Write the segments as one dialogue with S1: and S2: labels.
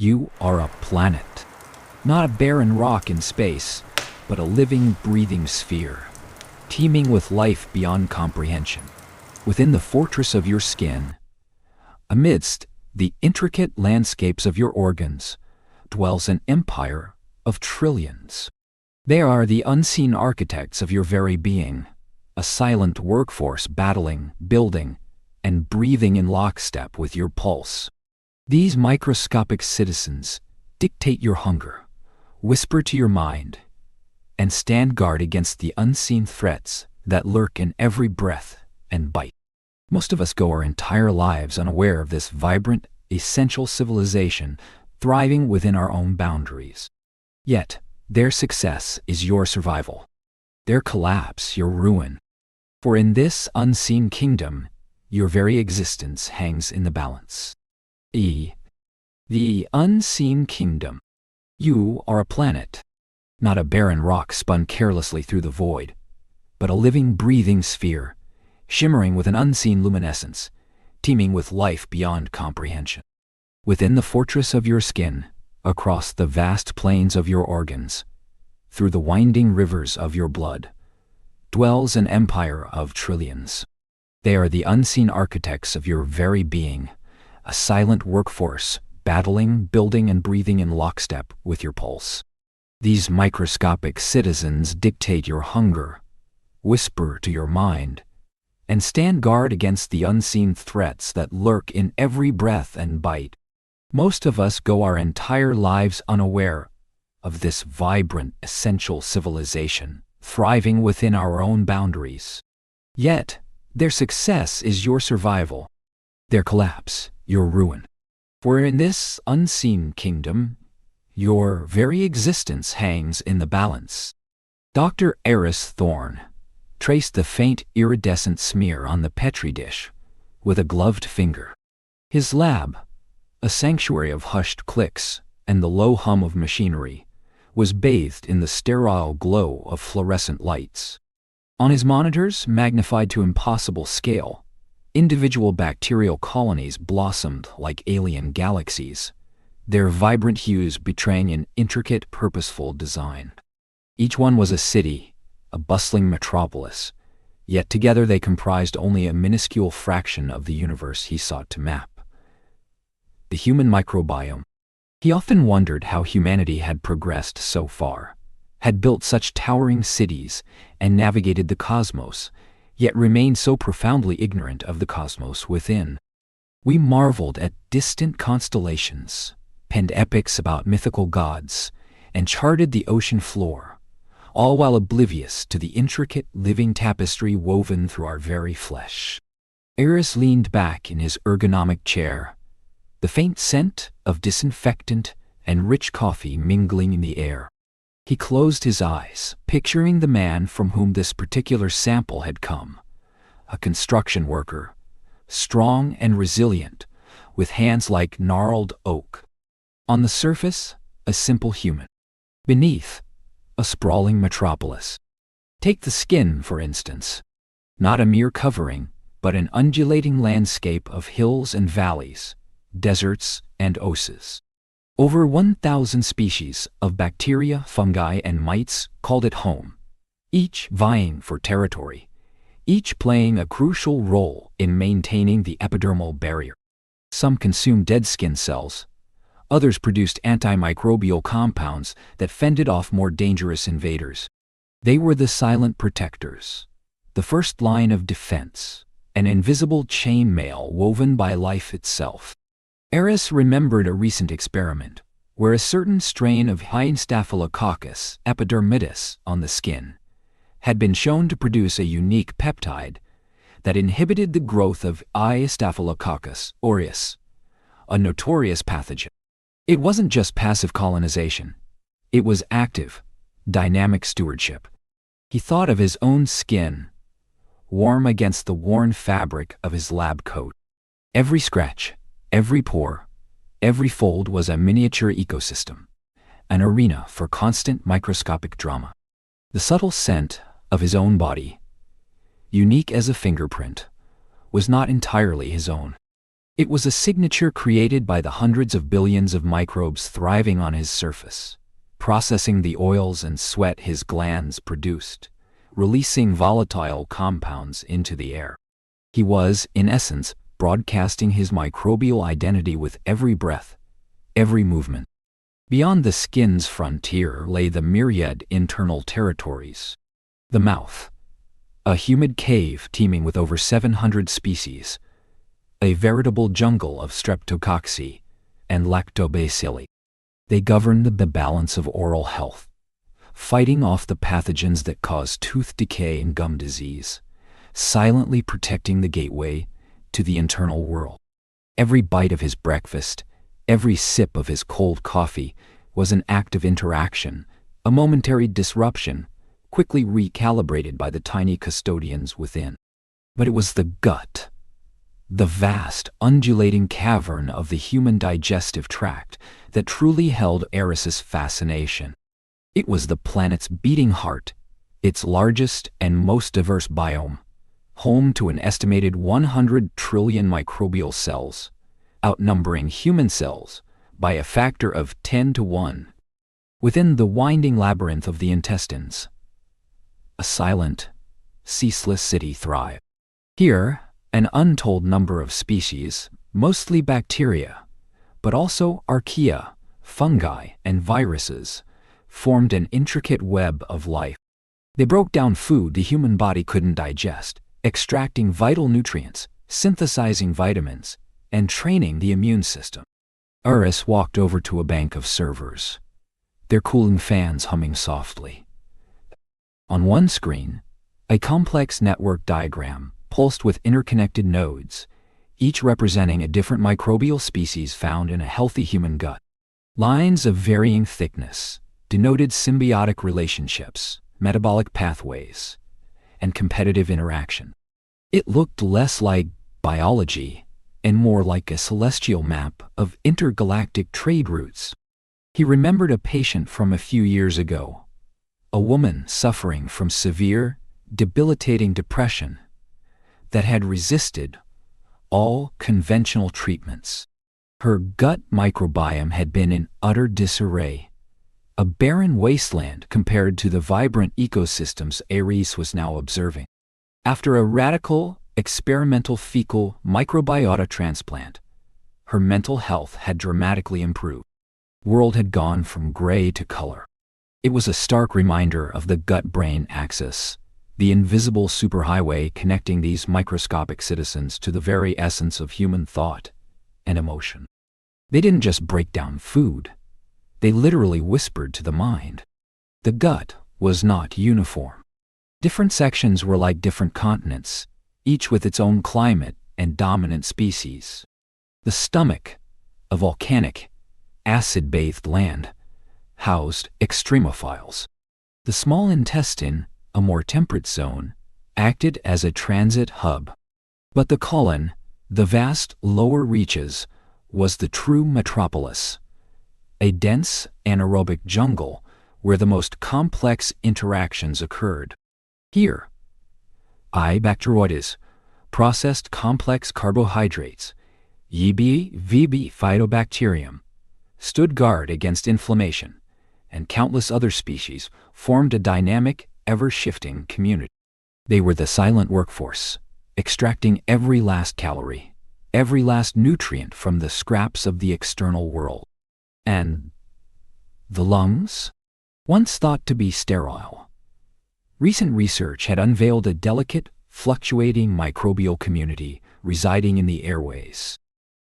S1: You are a planet. Not a barren rock in space, but a living, breathing sphere, teeming with life beyond comprehension. Within the fortress of your skin, amidst the intricate landscapes of your organs, dwells an empire of trillions. They are the unseen architects of your very being, a silent workforce battling, building, and breathing in lockstep with your pulse. These microscopic citizens dictate your hunger, whisper to your mind, and stand guard against the unseen threats that lurk in every breath and bite. Most of us go our entire lives unaware of this vibrant, essential civilization thriving within our own boundaries. Yet, their success is your survival. Their collapse, your ruin. For in this unseen kingdom, your very existence hangs in the balance. The unseen kingdom. You are a planet, not a barren rock spun carelessly through the void, but a living, breathing sphere, shimmering with an unseen luminescence, teeming with life beyond comprehension. Within the fortress of your skin, across the vast plains of your organs, through the winding rivers of your blood, dwells an empire of trillions. They are the unseen architects of your very being, a silent workforce, battling, building, and breathing in lockstep with your pulse. These microscopic citizens dictate your hunger, whisper to your mind, and stand guard against the unseen threats that lurk in every breath and bite. Most of us go our entire lives unaware of this vibrant, essential civilization, thriving within our own boundaries. Yet, their success is your survival, their collapse, your ruin. For in this unseen kingdom, your very existence hangs in the balance. Dr. Eris Thorne traced the faint iridescent smear on the petri dish with a gloved finger. His lab, a sanctuary of hushed clicks and the low hum of machinery, was bathed in the sterile glow of fluorescent lights. On his monitors, magnified to impossible scale, individual bacterial colonies blossomed like alien galaxies, their vibrant hues betraying an intricate, purposeful design. Each one was a city, a bustling metropolis, yet together they comprised only a minuscule fraction of the universe he sought to map. The human microbiome. He often wondered how humanity had progressed so far, had built such towering cities and navigated the cosmos, yet remained so profoundly ignorant of the cosmos within. We marveled at distant constellations, penned epics about mythical gods, and charted the ocean floor, all while oblivious to the intricate living tapestry woven through our very flesh. Eris leaned back in his ergonomic chair, the faint scent of disinfectant and rich coffee mingling in the air. He closed his eyes, picturing the man from whom this particular sample had come, a construction worker, strong and resilient, with hands like gnarled oak. On the surface, a simple human. Beneath, a sprawling metropolis. Take the skin, for instance. Not a mere covering, but an undulating landscape of hills and valleys, deserts and oases. Over 1,000 species of bacteria, fungi, and mites called it home, each vying for territory, each playing a crucial role in maintaining the epidermal barrier. Some consumed dead skin cells, others produced antimicrobial compounds that fended off more dangerous invaders. They were the silent protectors, the first line of defense, an invisible chainmail woven by life itself. Eris remembered a recent experiment where a certain strain of high Staphylococcus epidermidis on the skin had been shown to produce a unique peptide that inhibited the growth of I. Staphylococcus aureus, a notorious pathogen. It wasn't just passive colonization. It was active, dynamic stewardship. He thought of his own skin, warm against the worn fabric of his lab coat. Every scratch, every pore, every fold was a miniature ecosystem, an arena for constant microscopic drama. The subtle scent of his own body, unique as a fingerprint, was not entirely his own. It was a signature created by the hundreds of billions of microbes thriving on his surface, processing the oils and sweat his glands produced, releasing volatile compounds into the air. He was, in essence, broadcasting his microbial identity with every breath, every movement. Beyond the skin's frontier lay the myriad internal territories. The mouth, a humid cave teeming with over 700 species, a veritable jungle of streptococci and lactobacilli. They governed the balance of oral health, fighting off the pathogens that cause tooth decay and gum disease, silently protecting the gateway to the internal world. Every bite of his breakfast, every sip of his cold coffee was an act of interaction, a momentary disruption, quickly recalibrated by the tiny custodians within. But it was the gut, the vast, undulating cavern of the human digestive tract, that truly held Eris's fascination. It was the planet's beating heart, its largest and most diverse biome, home to an estimated 100 trillion microbial cells, outnumbering human cells by a factor of 10 to 1. Within the winding labyrinth of the intestines, a silent, ceaseless city thrived. Here, an untold number of species, mostly bacteria, but also archaea, fungi, and viruses, formed an intricate web of life. They broke down food the human body couldn't digest, extracting vital nutrients, synthesizing vitamins, and training the immune system. Eris walked over to a bank of servers, their cooling fans humming softly. On one screen, a complex network diagram pulsed with interconnected nodes, each representing a different microbial species found in a healthy human gut. Lines of varying thickness denoted symbiotic relationships, metabolic pathways, and competitive interaction. It looked less like biology and more like a celestial map of intergalactic trade routes. He remembered a patient from a few years ago, a woman suffering from severe, debilitating depression that had resisted all conventional treatments. Her gut microbiome had been in utter disarray, a barren wasteland compared to the vibrant ecosystems Eris was now observing. After a radical, experimental fecal microbiota transplant, her mental health had dramatically improved. The world had gone from gray to color. It was a stark reminder of the gut-brain axis, the invisible superhighway connecting these microscopic citizens to the very essence of human thought and emotion. They didn't just break down food, they literally whispered to the mind. The gut was not uniform. Different sections were like different continents, each with its own climate and dominant species. The stomach, a volcanic, acid-bathed land, housed extremophiles. The small intestine, a more temperate zone, acted as a transit hub. But the colon, the vast lower reaches, was the true metropolis, a dense anaerobic jungle where the most complex interactions occurred. Here, bacteroides, processed complex carbohydrates, VB Phytobacterium, stood guard against inflammation, and countless other species formed a dynamic, ever-shifting community. They were the silent workforce, extracting every last calorie, every last nutrient from the scraps of the external world. And the lungs? Once thought to be sterile, recent research had unveiled a delicate, fluctuating microbial community residing in the airways.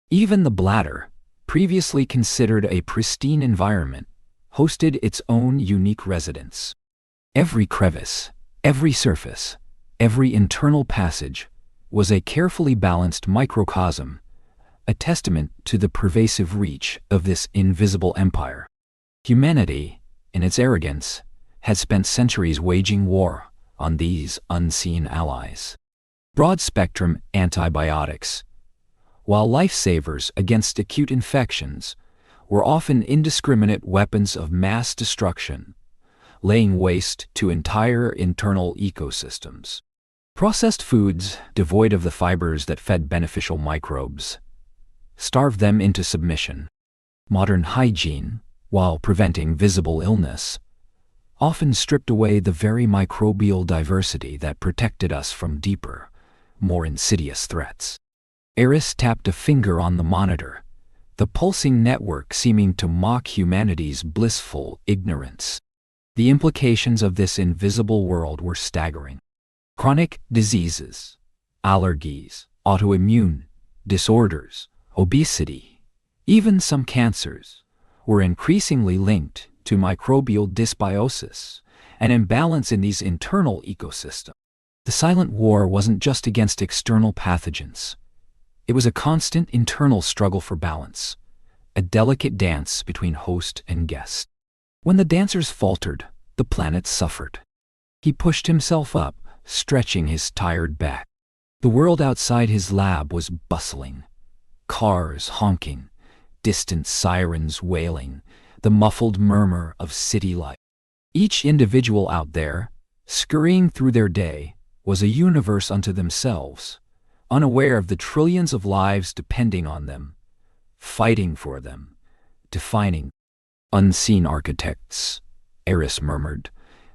S1: Even the bladder, previously considered a pristine environment, hosted its own unique residence. Every crevice, every surface, every internal passage was a carefully balanced microcosm, a testament to the pervasive reach of this invisible empire. Humanity, in its arrogance, had spent centuries waging war on these unseen allies. Broad-spectrum antibiotics, while lifesavers against acute infections, were often indiscriminate weapons of mass destruction, laying waste to entire internal ecosystems. Processed foods, devoid of the fibers that fed beneficial microbes, starved them into submission. Modern hygiene, while preventing visible illness, often stripped away the very microbial diversity that protected us from deeper, more insidious threats. Eris tapped a finger on the monitor, the pulsing network seeming to mock humanity's blissful ignorance. The implications of this invisible world were staggering. Chronic diseases, allergies, autoimmune disorders, obesity, even some cancers, were increasingly linked to microbial dysbiosis, an imbalance in these internal ecosystems. The silent war wasn't just against external pathogens. It was a constant internal struggle for balance, a delicate dance between host and guest. When the dancers faltered, the planet suffered. He pushed himself up, stretching his tired back. The world outside his lab was bustling. Cars honking, distant sirens wailing, the muffled murmur of city life. Each individual out there, scurrying through their day, was a universe unto themselves, unaware of the trillions of lives depending on them, fighting for them, defining. Unseen architects, Eris murmured,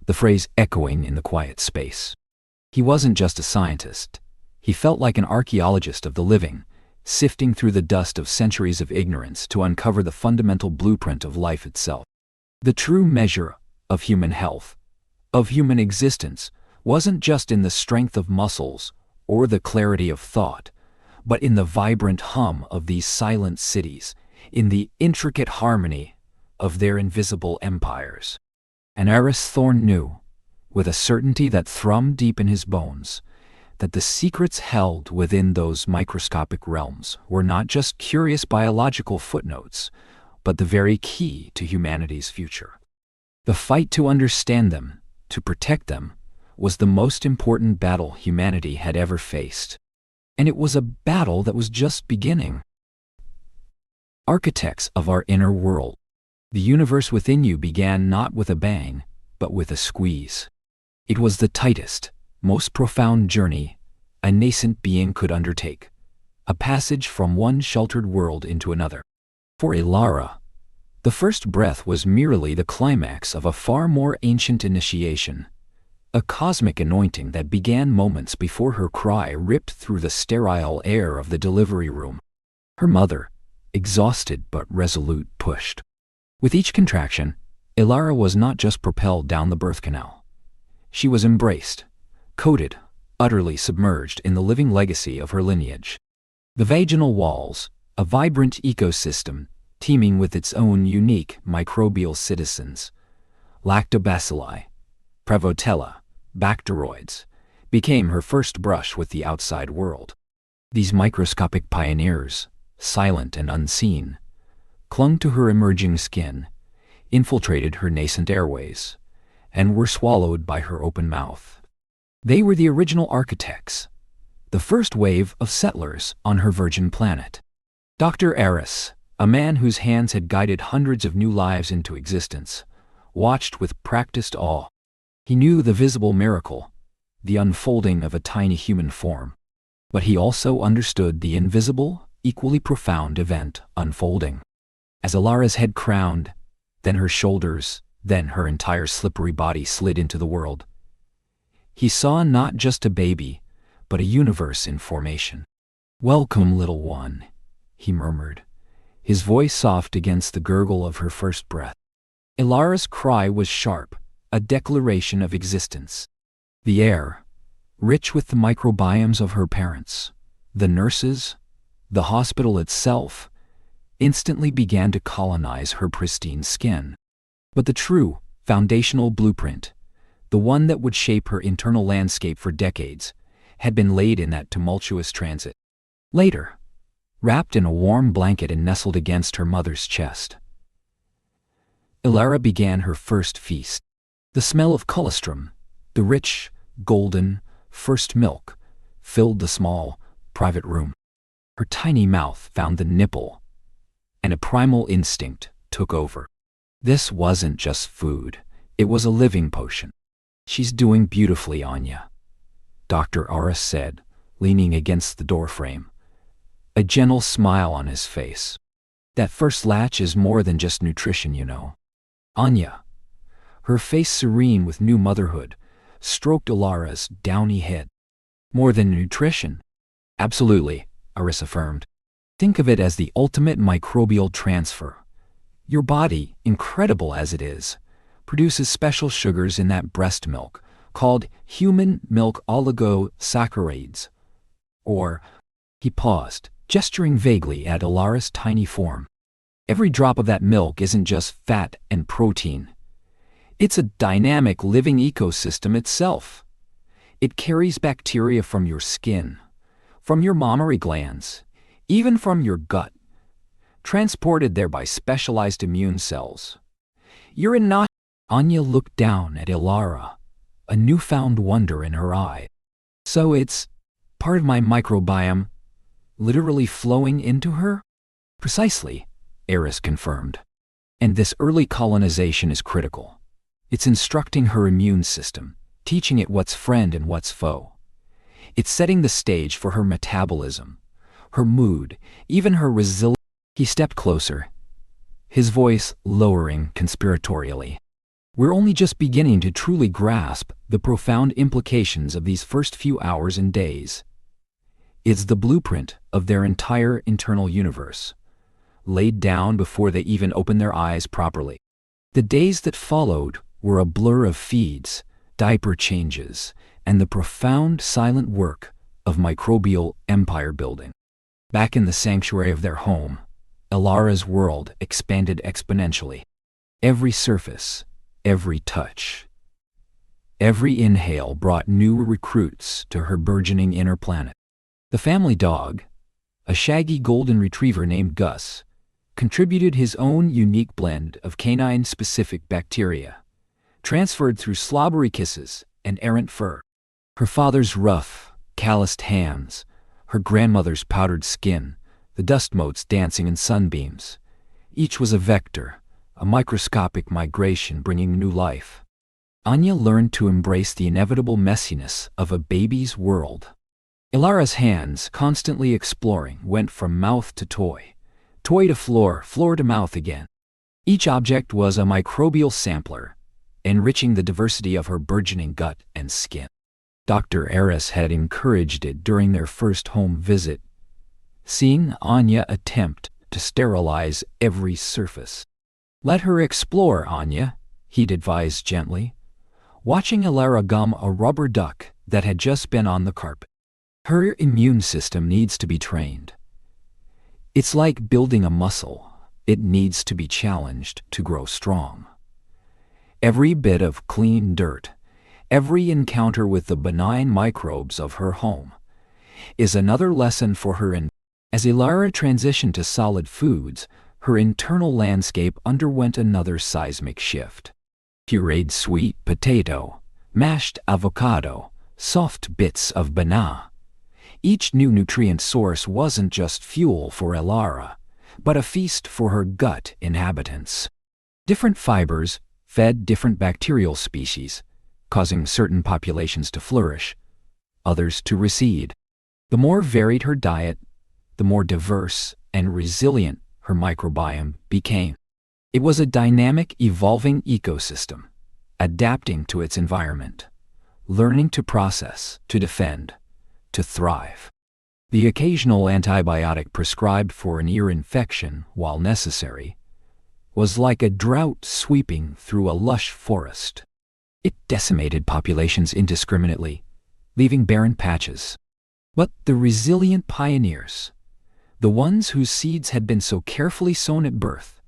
S1: the phrase echoing in the quiet space. He wasn't just a scientist. He felt like an archaeologist of the living, sifting through the dust of centuries of ignorance to uncover the fundamental blueprint of life itself. The true measure of human health, of human existence, wasn't just in the strength of muscles or the clarity of thought, but in the vibrant hum of these silent cities, in the intricate harmony of their invisible empires. And Eris Thorne knew, with a certainty that thrummed deep in his bones, that the secrets held within those microscopic realms were not just curious biological footnotes, but the very key to humanity's future. The fight to understand them, to protect them, was the most important battle humanity had ever faced. And it was a battle that was just beginning. Architects of our inner world, the universe within you began not with a bang, but with a squeeze. It was the tightest, most profound journey a nascent being could undertake, a passage from one sheltered world into another. For Ilara, the first breath was merely the climax of a far more ancient initiation, a cosmic anointing that began moments before her cry ripped through the sterile air of the delivery room. Her mother, exhausted but resolute, pushed. With each contraction, Ilara was not just propelled down the birth canal. She was embraced, coated, utterly submerged in the living legacy of her lineage. The vaginal walls, a vibrant ecosystem teeming with its own unique microbial citizens, lactobacilli, Prevotella, bacteroids, became her first brush with the outside world. These microscopic pioneers, silent and unseen, clung to her emerging skin, infiltrated her nascent airways, and were swallowed by her open mouth. They were the original architects, the first wave of settlers on her virgin planet. Dr. Eris, a man whose hands had guided hundreds of new lives into existence, watched with practiced awe. He knew the visible miracle, the unfolding of a tiny human form, but he also understood the invisible, equally profound event unfolding. As Ilara's head crowned, then her shoulders, then her entire slippery body slid into the world, he saw not just a baby, but a universe in formation. "Welcome, little one," he murmured, his voice soft against the gurgle of her first breath. Ilara's cry was sharp, a declaration of existence. The air, rich with the microbiomes of her parents, the nurses, the hospital itself, instantly began to colonize her pristine skin. But the true, foundational blueprint, the one that would shape her internal landscape for decades, had been laid in that tumultuous transit. Later, wrapped in a warm blanket and nestled against her mother's chest, Ilara began her first feast. The smell of colostrum, the rich, golden, first milk, filled the small, private room. Her tiny mouth found the nipple, and a primal instinct took over. This wasn't just food, it was a living potion. "She's doing beautifully, Anya," Dr. Aris said, leaning against the doorframe. a gentle smile on his face. That first latch is more than just nutrition, you know. Anya, her face serene with new motherhood, stroked Ilara's downy head. More than nutrition? Absolutely, Iris affirmed. Think of it as the ultimate microbial transfer. Your body, incredible as it is, produces special sugars in that breast milk, called human milk oligosaccharides. Or, he paused, gesturing vaguely at Ilara's tiny form. Every drop of that milk isn't just fat and protein. It's a dynamic living ecosystem itself. It carries bacteria from your skin, from your mammary glands, even from your gut, transported there by specialized immune cells. You're not. Anya looked down at Ilara, a newfound wonder in her eye. So it's part of my microbiome, literally flowing into her? Precisely, Eris confirmed. And this early colonization is critical. It's instructing her immune system, teaching it what's friend and what's foe. It's setting the stage for her metabolism, her mood, even her resilience. He stepped closer, his voice lowering conspiratorially. We're only just beginning to truly grasp the profound implications of these first few hours and days. It's the blueprint of their entire internal universe, laid down before they even opened their eyes properly. The days that followed were a blur of feeds, diaper changes, and the profound silent work of microbial empire building. Back in the sanctuary of their home, Ilara's world expanded exponentially. Every surface, every touch, every inhale brought new recruits to her burgeoning inner planet. The family dog, a shaggy golden retriever named Gus, contributed his own unique blend of canine-specific bacteria, transferred through slobbery kisses and errant fur. Her father's rough, calloused hands, her grandmother's powdered skin, the dust motes dancing in sunbeams. Each was a vector, a microscopic migration bringing new life. Anya learned to embrace the inevitable messiness of a baby's world. Ilara's hands, constantly exploring, went from mouth to toy, toy to floor, floor to mouth again. Each object was a microbial sampler, enriching the diversity of her burgeoning gut and skin. Dr. Eris had encouraged it during their first home visit, seeing Anya attempt to sterilize every surface. Let her explore, Anya, he'd advised gently, watching Ilara gum a rubber duck that had just been on the carpet. Her immune system needs to be trained. It's like building a muscle. It needs to be challenged to grow strong. Every bit of clean dirt, every encounter with the benign microbes of her home, is another lesson for her. As Ilara transitioned to solid foods, her internal landscape underwent another seismic shift. Pureed sweet potato, mashed avocado, soft bits of banana. Each new nutrient source wasn't just fuel for Ilara, but a feast for her gut inhabitants. Different fibers fed different bacterial species, causing certain populations to flourish, others to recede. The more varied her diet, the more diverse and resilient her microbiome became. It was a dynamic, evolving ecosystem, adapting to its environment, learning to process, to defend, to thrive. The occasional antibiotic prescribed for an ear infection, while necessary, was like a drought sweeping through a lush forest. It decimated populations indiscriminately, leaving barren patches. But the resilient pioneers, the ones whose seeds had been so carefully sown at birth,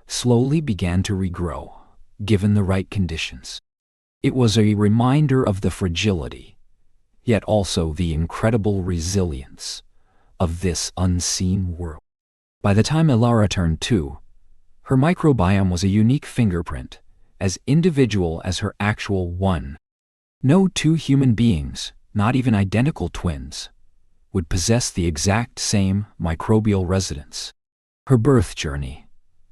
S1: slowly began to regrow, given the right conditions. It was a reminder of the fragility, yet also the incredible resilience of this unseen world. By the time Ilara turned 2, her microbiome was a unique fingerprint, as individual as her actual one. No two human beings, not even identical twins, would possess the exact same microbial residence. Her birth journey,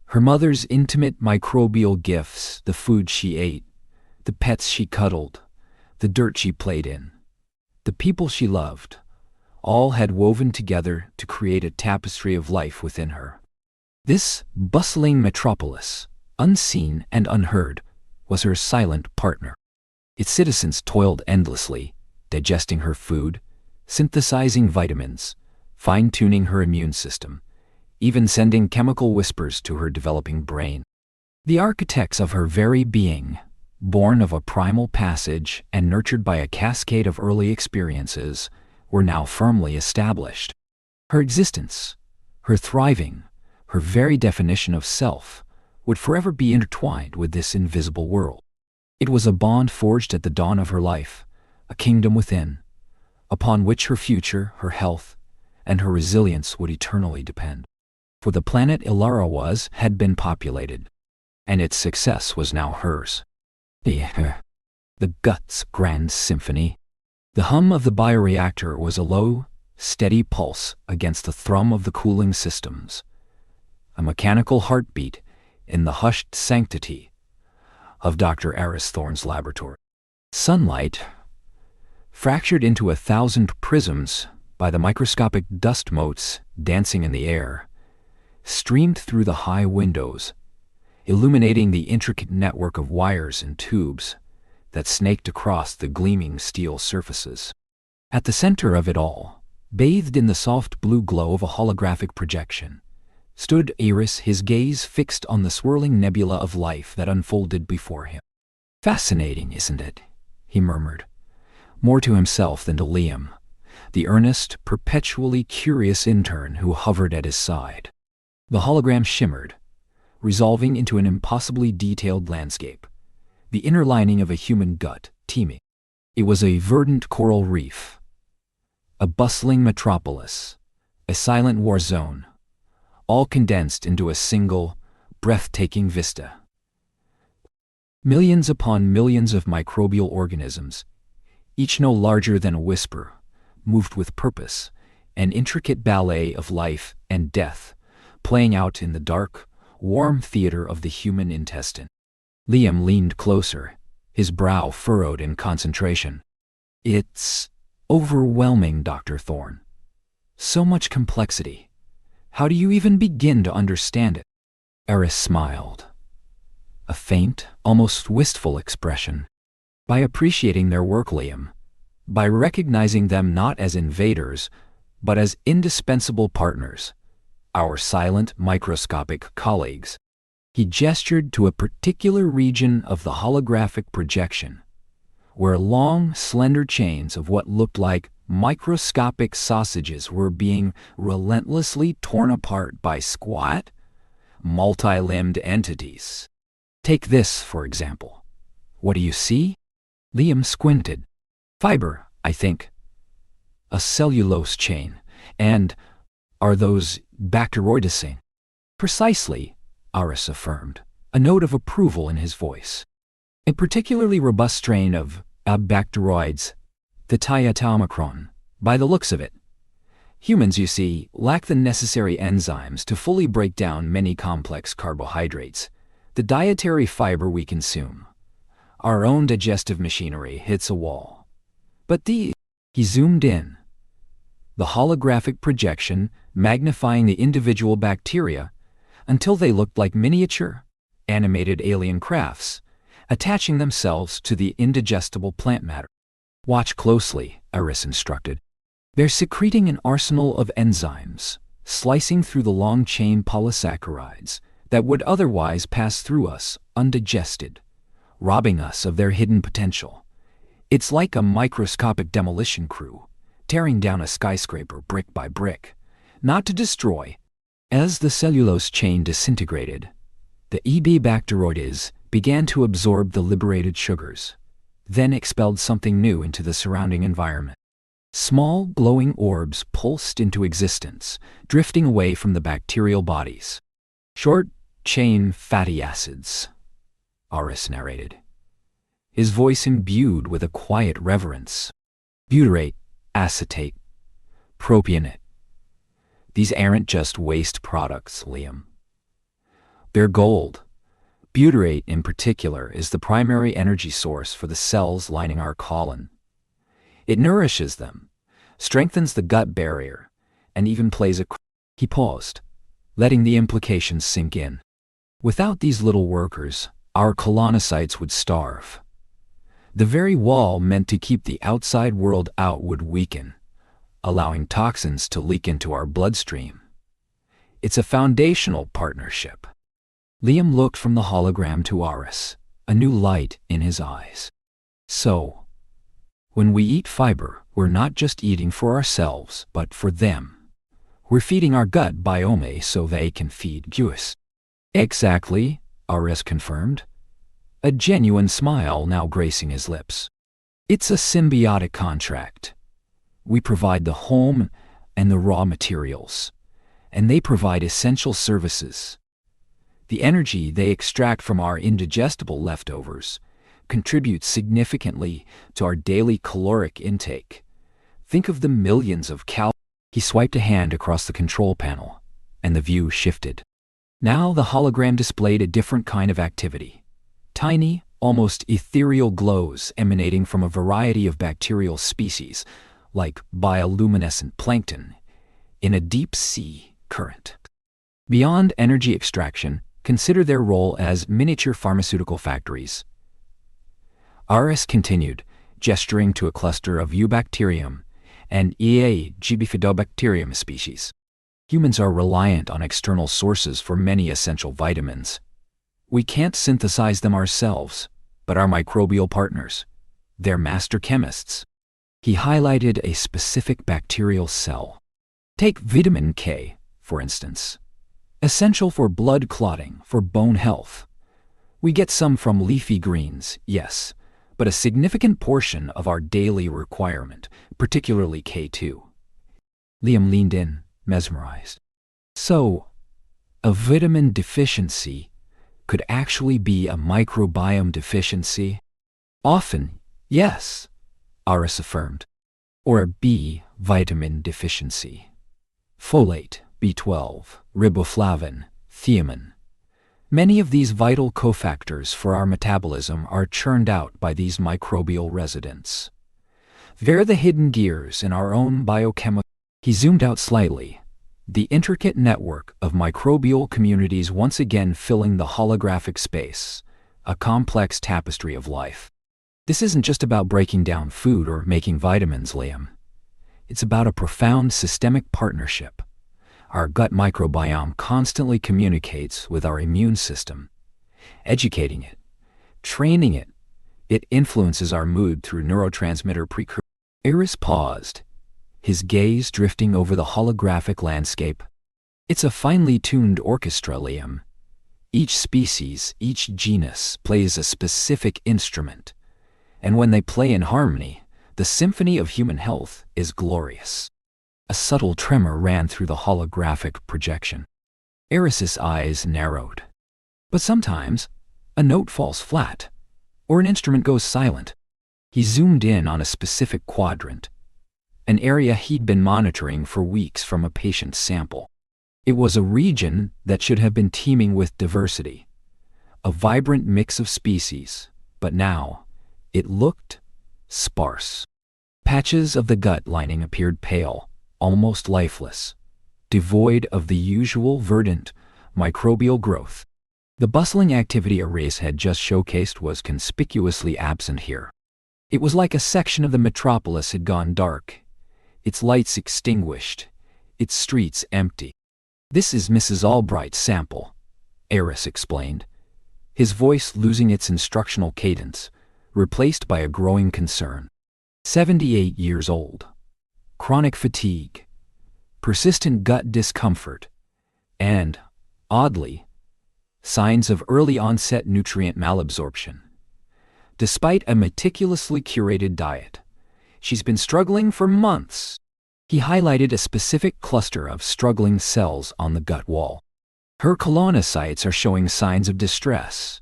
S1: her mother's intimate microbial gifts, the food she ate, the pets she cuddled, the dirt she played in, the people she loved, all had woven together to create a tapestry of life within her. This bustling metropolis, unseen and unheard, was her silent partner. Its citizens toiled endlessly, digesting her food, synthesizing vitamins, fine-tuning her immune system, even sending chemical whispers to her developing brain. The architects of her very being, born of a primal passage and nurtured by a cascade of early experiences, were now firmly established. Her existence, her thriving, her very definition of self, would forever be intertwined with this invisible world. It was a bond forged at the dawn of her life, a kingdom within, upon which her future, her health, and her resilience would eternally depend. For the planet Ilara had been populated, and its success was now hers. The Guts Grand Symphony. The hum of the bioreactor was a low, steady pulse against the thrum of the cooling systems, a mechanical heartbeat in the hushed sanctity of Dr. Eris Thorne's laboratory. Sunlight, fractured into 1,000 prisms by the microscopic dust motes dancing in the air, streamed through the high windows, illuminating the intricate network of wires and tubes that snaked across the gleaming steel surfaces. At the center of it all, bathed in the soft blue glow of a holographic projection, stood Eris, his gaze fixed on the swirling nebula of life that unfolded before him. "Fascinating, isn't it?" he murmured, more to himself than to Liam, the earnest, perpetually curious intern who hovered at his side. The hologram shimmered, resolving into an impossibly detailed landscape, the inner lining of a human gut teeming. It was a verdant coral reef, a bustling metropolis, a silent war zone, all condensed into a single, breathtaking vista. Millions upon millions of microbial organisms, each no larger than a whisper, moved with purpose, an intricate ballet of life and death, playing out in the dark, warm theater of the human intestine. Liam leaned closer, his brow furrowed in concentration. "It's overwhelming, Dr. Thorne. So much complexity. How do you even begin to understand it?" Eris smiled, a faint, almost wistful expression. "By appreciating their work, Liam, by recognizing them not as invaders, but as indispensable partners, our silent, microscopic colleagues." He gestured to a particular region of the holographic projection, where long, slender chains of what looked like microscopic sausages were being relentlessly torn apart by squat, multi-limbed entities. "Take this, for example. What do you see?" Liam squinted. "Fiber, I think. A cellulose chain. And are those bacteroidesine?" "Precisely," Eris affirmed, a note of approval in his voice. "A particularly robust strain of bacteroids, the Omicron, by the looks of it. Humans, you see, lack the necessary enzymes to fully break down many complex carbohydrates, the dietary fiber we consume. Our own digestive machinery hits a wall. But he zoomed in, the holographic projection magnifying the individual bacteria until they looked like miniature, animated alien crafts, attaching themselves to the indigestible plant matter. "Watch closely," Eris instructed. "They're secreting an arsenal of enzymes, slicing through the long-chain polysaccharides that would otherwise pass through us undigested, robbing us of their hidden potential. It's like a microscopic demolition crew, tearing down a skyscraper brick by brick, not to destroy." As the cellulose chain disintegrated, the bacteroides began to absorb the liberated sugars, then expelled something new into the surrounding environment. Small, glowing orbs pulsed into existence, drifting away from the bacterial bodies. "Short-chain fatty acids," Eris narrated, his voice imbued with a quiet reverence. "Butyrate, acetate, propionate. These aren't just waste products, Liam. They're gold. Butyrate, in particular, is the primary energy source for the cells lining our colon. It nourishes them, strengthens the gut barrier, and even plays a... He paused, letting the implications sink in. Without these little workers, our colonocytes would starve. The very wall meant to keep the outside world out would weaken, allowing toxins to leak into our bloodstream. It's a foundational partnership. Liam looked from the hologram to Aris, a new light in his eyes. So, when we eat fiber, we're not just eating for ourselves, but for them. We're feeding our gut biome so they can feed us. Exactly, Aris confirmed, a genuine smile now gracing his lips. It's a symbiotic contract. We provide the home and the raw materials, and they provide essential services. The energy they extract from our indigestible leftovers contributes significantly to our daily caloric intake. Think of the millions of calories. He swiped a hand across the control panel, and the view shifted. Now the hologram displayed a different kind of activity. Tiny, almost ethereal glows emanating from a variety of bacterial species, like bioluminescent plankton, in a deep sea current. Beyond energy extraction, consider their role as miniature pharmaceutical factories. Aris continued, gesturing to a cluster of Eubacterium and Bifidobacterium species. Humans are reliant on external sources for many essential vitamins. We can't synthesize them ourselves, but our microbial partners, they're master chemists. He highlighted a specific bacterial cell. Take vitamin K, for instance. Essential for blood clotting, for bone health. We get some from leafy greens, yes, but a significant portion of our daily requirement, particularly K2. Liam leaned in, mesmerized. So, a vitamin deficiency could actually be a microbiome deficiency? Often, yes, Aris affirmed. Or a B vitamin deficiency. Folate, B12, riboflavin, thiamine. Many of these vital cofactors for our metabolism are churned out by these microbial residents. They're the hidden gears in our own biochemical... He zoomed out slightly, the intricate network of microbial communities once again filling the holographic space, a complex tapestry of life. This isn't just about breaking down food or making vitamins, Liam. It's about a profound systemic partnership. Our gut microbiome constantly communicates with our immune system, educating it, training it. It influences our mood through neurotransmitter precursors. Aris paused, his gaze drifting over the holographic landscape. It's a finely tuned orchestra, Liam. Each species, each genus plays a specific instrument, and when they play in harmony, the symphony of human health is glorious. A subtle tremor ran through the holographic projection. Aris's eyes narrowed. But sometimes, a note falls flat, or an instrument goes silent. He zoomed in on a specific quadrant, an area he'd been monitoring for weeks from a patient's sample. It was a region that should have been teeming with diversity, a vibrant mix of species, but now it looked sparse. Patches of the gut lining appeared pale, almost lifeless, devoid of the usual verdant microbial growth. The bustling activity Aris had just showcased was conspicuously absent here. It was like a section of the metropolis had gone dark, its lights extinguished, its streets empty. "This is Mrs. Albright's sample," Aris explained, his voice losing its instructional cadence, replaced by a growing concern. 78 years old. Chronic fatigue, persistent gut discomfort, and, oddly, signs of early-onset nutrient malabsorption. Despite a meticulously curated diet, she's been struggling for months. He highlighted a specific cluster of struggling cells on the gut wall. Her colonocytes are showing signs of distress.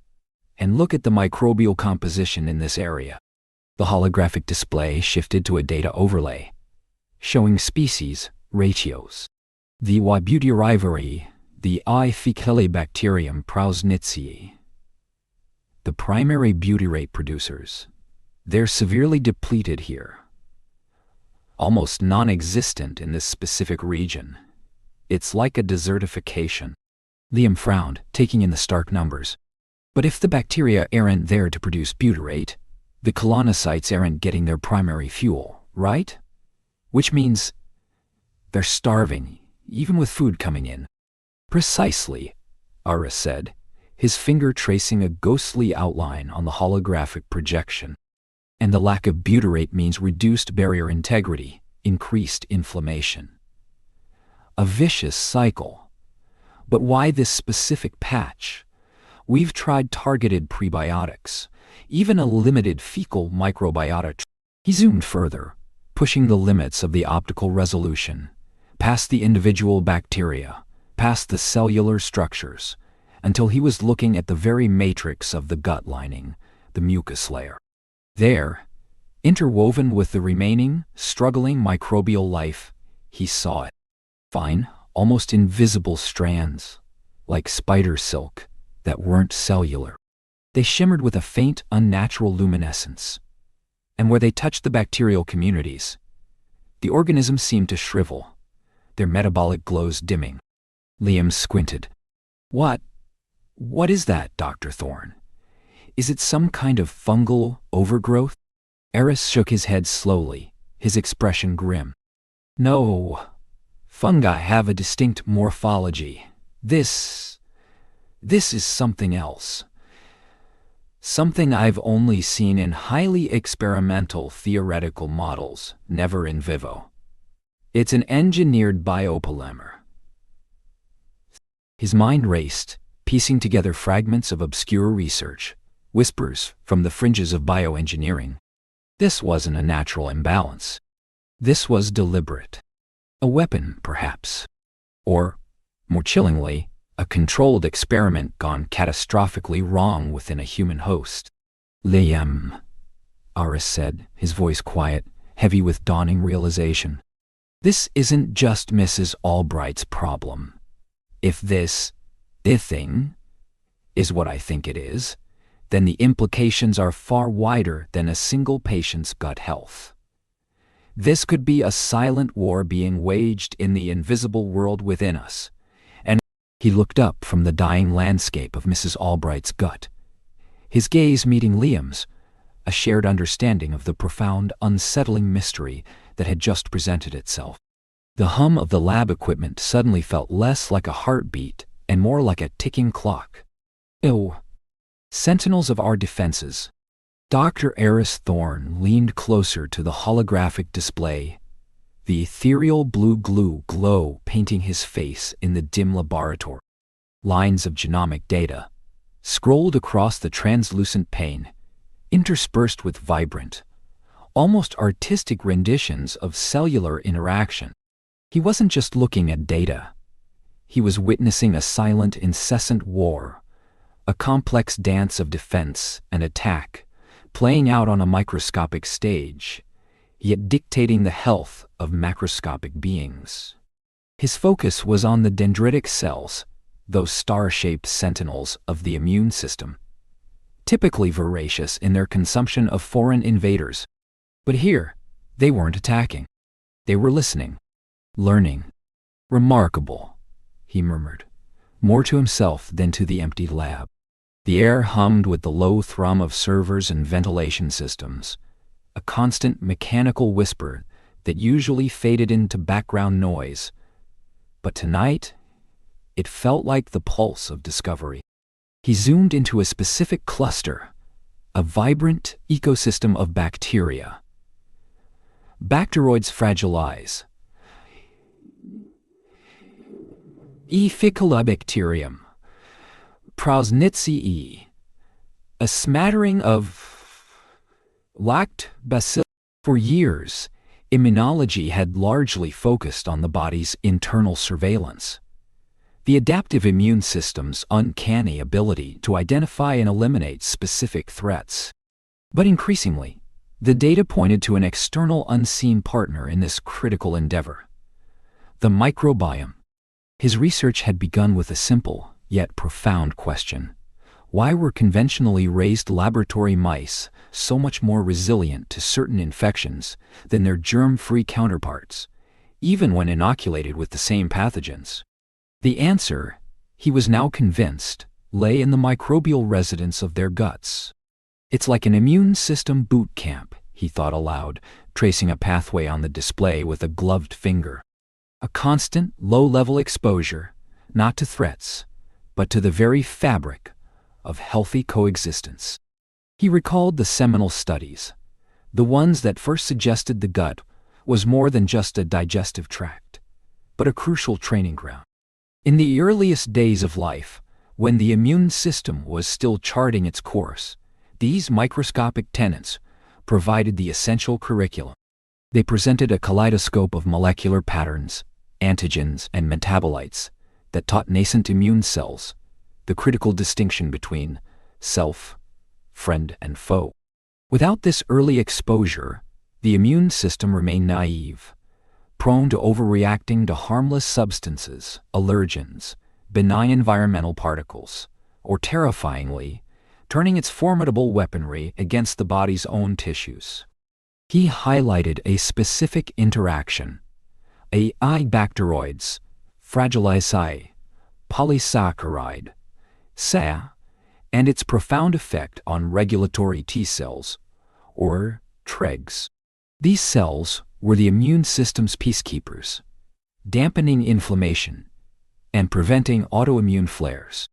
S1: And look at the microbial composition in this area. The holographic display shifted to a data overlay, showing species ratios. The Butyrivariae, the Faecalibacterium prausnitzii, the primary butyrate producers, they're severely depleted here. almost non-existent in this specific region. It's like a desertification. Liam frowned, taking in the stark numbers. But if the bacteria aren't there to produce butyrate, the colonocytes aren't getting their primary fuel, right? Which means they're starving, even with food coming in. Precisely, Aris said, his finger tracing a ghostly outline on the holographic projection. And the lack of butyrate means reduced barrier integrity, increased inflammation. A vicious cycle. But why this specific patch? We've tried targeted prebiotics, even a limited fecal microbiota. He zoomed further, pushing the limits of the optical resolution, past the individual bacteria, past the cellular structures, until he was looking at the very matrix of the gut lining, the mucus layer. There, interwoven with the remaining, struggling microbial life, he saw it. Fine, almost invisible strands, like spider silk, that weren't cellular. They shimmered with a faint, unnatural luminescence. And where they touched the bacterial communities, the organisms seemed to shrivel, their metabolic glows dimming. Liam squinted. What is that, Dr. Thorne? Is it some kind of fungal overgrowth? Aris shook his head slowly, his expression grim. No. Fungi have a distinct morphology. This is something else. Something I've only seen in highly experimental theoretical models, never in vivo. It's an engineered biopolymer. His mind raced, piecing together fragments of obscure research, whispers from the fringes of bioengineering. This wasn't a natural imbalance. This was deliberate. A weapon, perhaps. Or, more chillingly, a controlled experiment gone catastrophically wrong within a human host. Liam, Aris said, his voice quiet, heavy with dawning realization. This isn't just Mrs. Albright's problem. If this thing is what I think it is, then the implications are far wider than a single patient's gut health. This could be a silent war being waged in the invisible world within us. And he looked up from the dying landscape of Mrs. Albright's gut, his gaze meeting Liam's, a shared understanding of the profound, unsettling mystery that had just presented itself. The hum of the lab equipment suddenly felt less like a heartbeat and more like a ticking clock. Ew. Sentinels of our defenses. Dr. Aris Thorne leaned closer to the holographic display, the ethereal blue glow painting his face in the dim laboratory. Lines of genomic data scrolled across the translucent pane, interspersed with vibrant, almost artistic renditions of cellular interaction. He wasn't just looking at data. He was witnessing a silent, incessant war, a complex dance of defense and attack, playing out on a microscopic stage, yet dictating the health of macroscopic beings. His focus was on the dendritic cells, those star-shaped sentinels of the immune system, typically voracious in their consumption of foreign invaders. But here, they weren't attacking. They were listening, learning. Remarkable, he murmured, more to himself than to the empty lab. The air hummed with the low thrum of servers and ventilation systems, a constant mechanical whisper that usually faded into background noise. But tonight, it felt like the pulse of discovery. He zoomed into a specific cluster, a vibrant ecosystem of bacteria. Bacteroids fragilize. Ficholobacterium. Prausnitzii, a smattering of lactobacillus. For years, immunology had largely focused on the body's internal surveillance, the adaptive immune system's uncanny ability to identify and eliminate specific threats. But increasingly, the data pointed to an external unseen partner in this critical endeavor: the microbiome. His research had begun with a simple, yet profound question. Why were conventionally raised laboratory mice so much more resilient to certain infections than their germ-free counterparts, even when inoculated with the same pathogens? The answer, he was now convinced, lay in the microbial residence of their guts. It's like an immune system boot camp, he thought aloud, tracing a pathway on the display with a gloved finger. A constant, low-level exposure, not to threats, but to the very fabric of healthy coexistence. He recalled the seminal studies, the ones that first suggested the gut was more than just a digestive tract, but a crucial training ground. In the earliest days of life, when the immune system was still charting its course, these microscopic tenets provided the essential curriculum. They presented a kaleidoscope of molecular patterns, antigens, and metabolites that taught nascent immune cells the critical distinction between self, friend, and foe. Without this early exposure, the immune system remained naive, prone to overreacting to harmless substances, allergens, benign environmental particles, or terrifyingly, turning its formidable weaponry against the body's own tissues. He highlighted a specific interaction: bacteroids, fragilici, polysaccharide, Sa, and its profound effect on regulatory T cells, or TREGs. These cells were the immune system's peacekeepers, dampening inflammation and preventing autoimmune flares.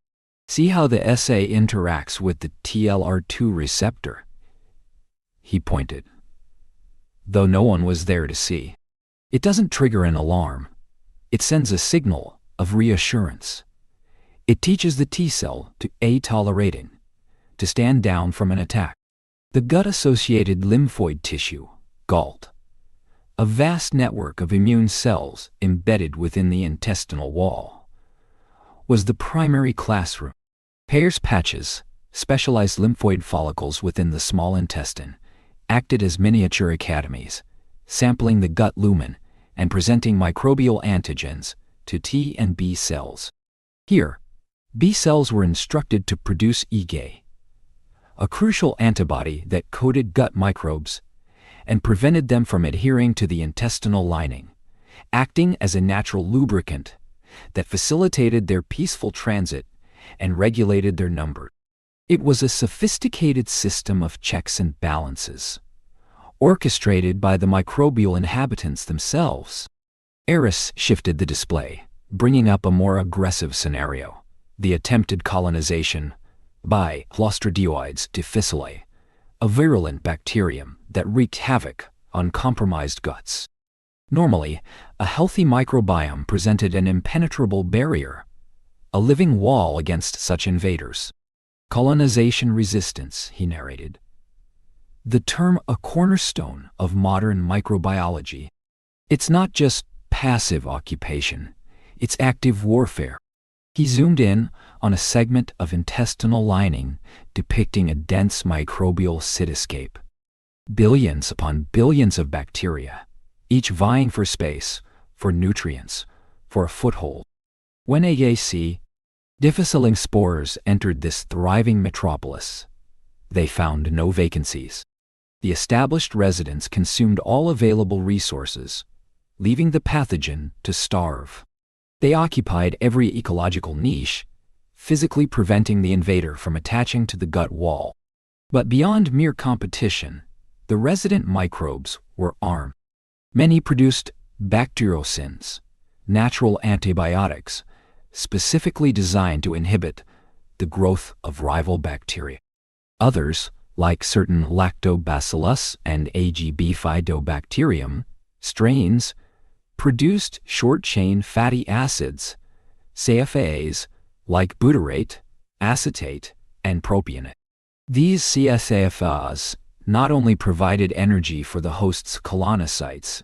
S1: See how the SA interacts with the TLR2 receptor? He pointed, though no one was there to see. It doesn't trigger an alarm. It sends a signal of reassurance. It teaches the T cell to tolerating, to stand down from an attack. The gut-associated lymphoid tissue, GALT, a vast network of immune cells embedded within the intestinal wall, was the primary classroom. Peyer's patches, specialized lymphoid follicles within the small intestine, acted as miniature academies, sampling the gut lumen and presenting microbial antigens to T and B cells. Here, B cells were instructed to produce IgA, a crucial antibody that coated gut microbes and prevented them from adhering to the intestinal lining, acting as a natural lubricant that facilitated their peaceful transit and regulated their number. It was a sophisticated system of checks and balances, orchestrated by the microbial inhabitants themselves. Eris shifted the display, bringing up a more aggressive scenario: the attempted colonization by Clostridioides difficile, a virulent bacterium that wreaked havoc on compromised guts. Normally, a healthy microbiome presented an impenetrable barrier, a living wall against such invaders. Colonization resistance, he narrated. The term a cornerstone of modern microbiology. It's not just passive occupation, it's active warfare. He zoomed in on a segment of intestinal lining depicting a dense microbial cityscape. Billions upon billions of bacteria, each vying for space, for nutrients, for a foothold. When AAC, difficile spores entered this thriving metropolis, they found no vacancies. The established residents consumed all available resources, leaving the pathogen to starve. They occupied every ecological niche, physically preventing the invader from attaching to the gut wall. But beyond mere competition, the resident microbes were armed. Many produced bacteriocins, natural antibiotics, specifically designed to inhibit the growth of rival bacteria. Others, like certain Lactobacillus and Bifidobacterium strains, produced short-chain fatty acids, CFAs, like butyrate, acetate, and propionate. These CSAFAs not only provided energy for the host's colonocytes,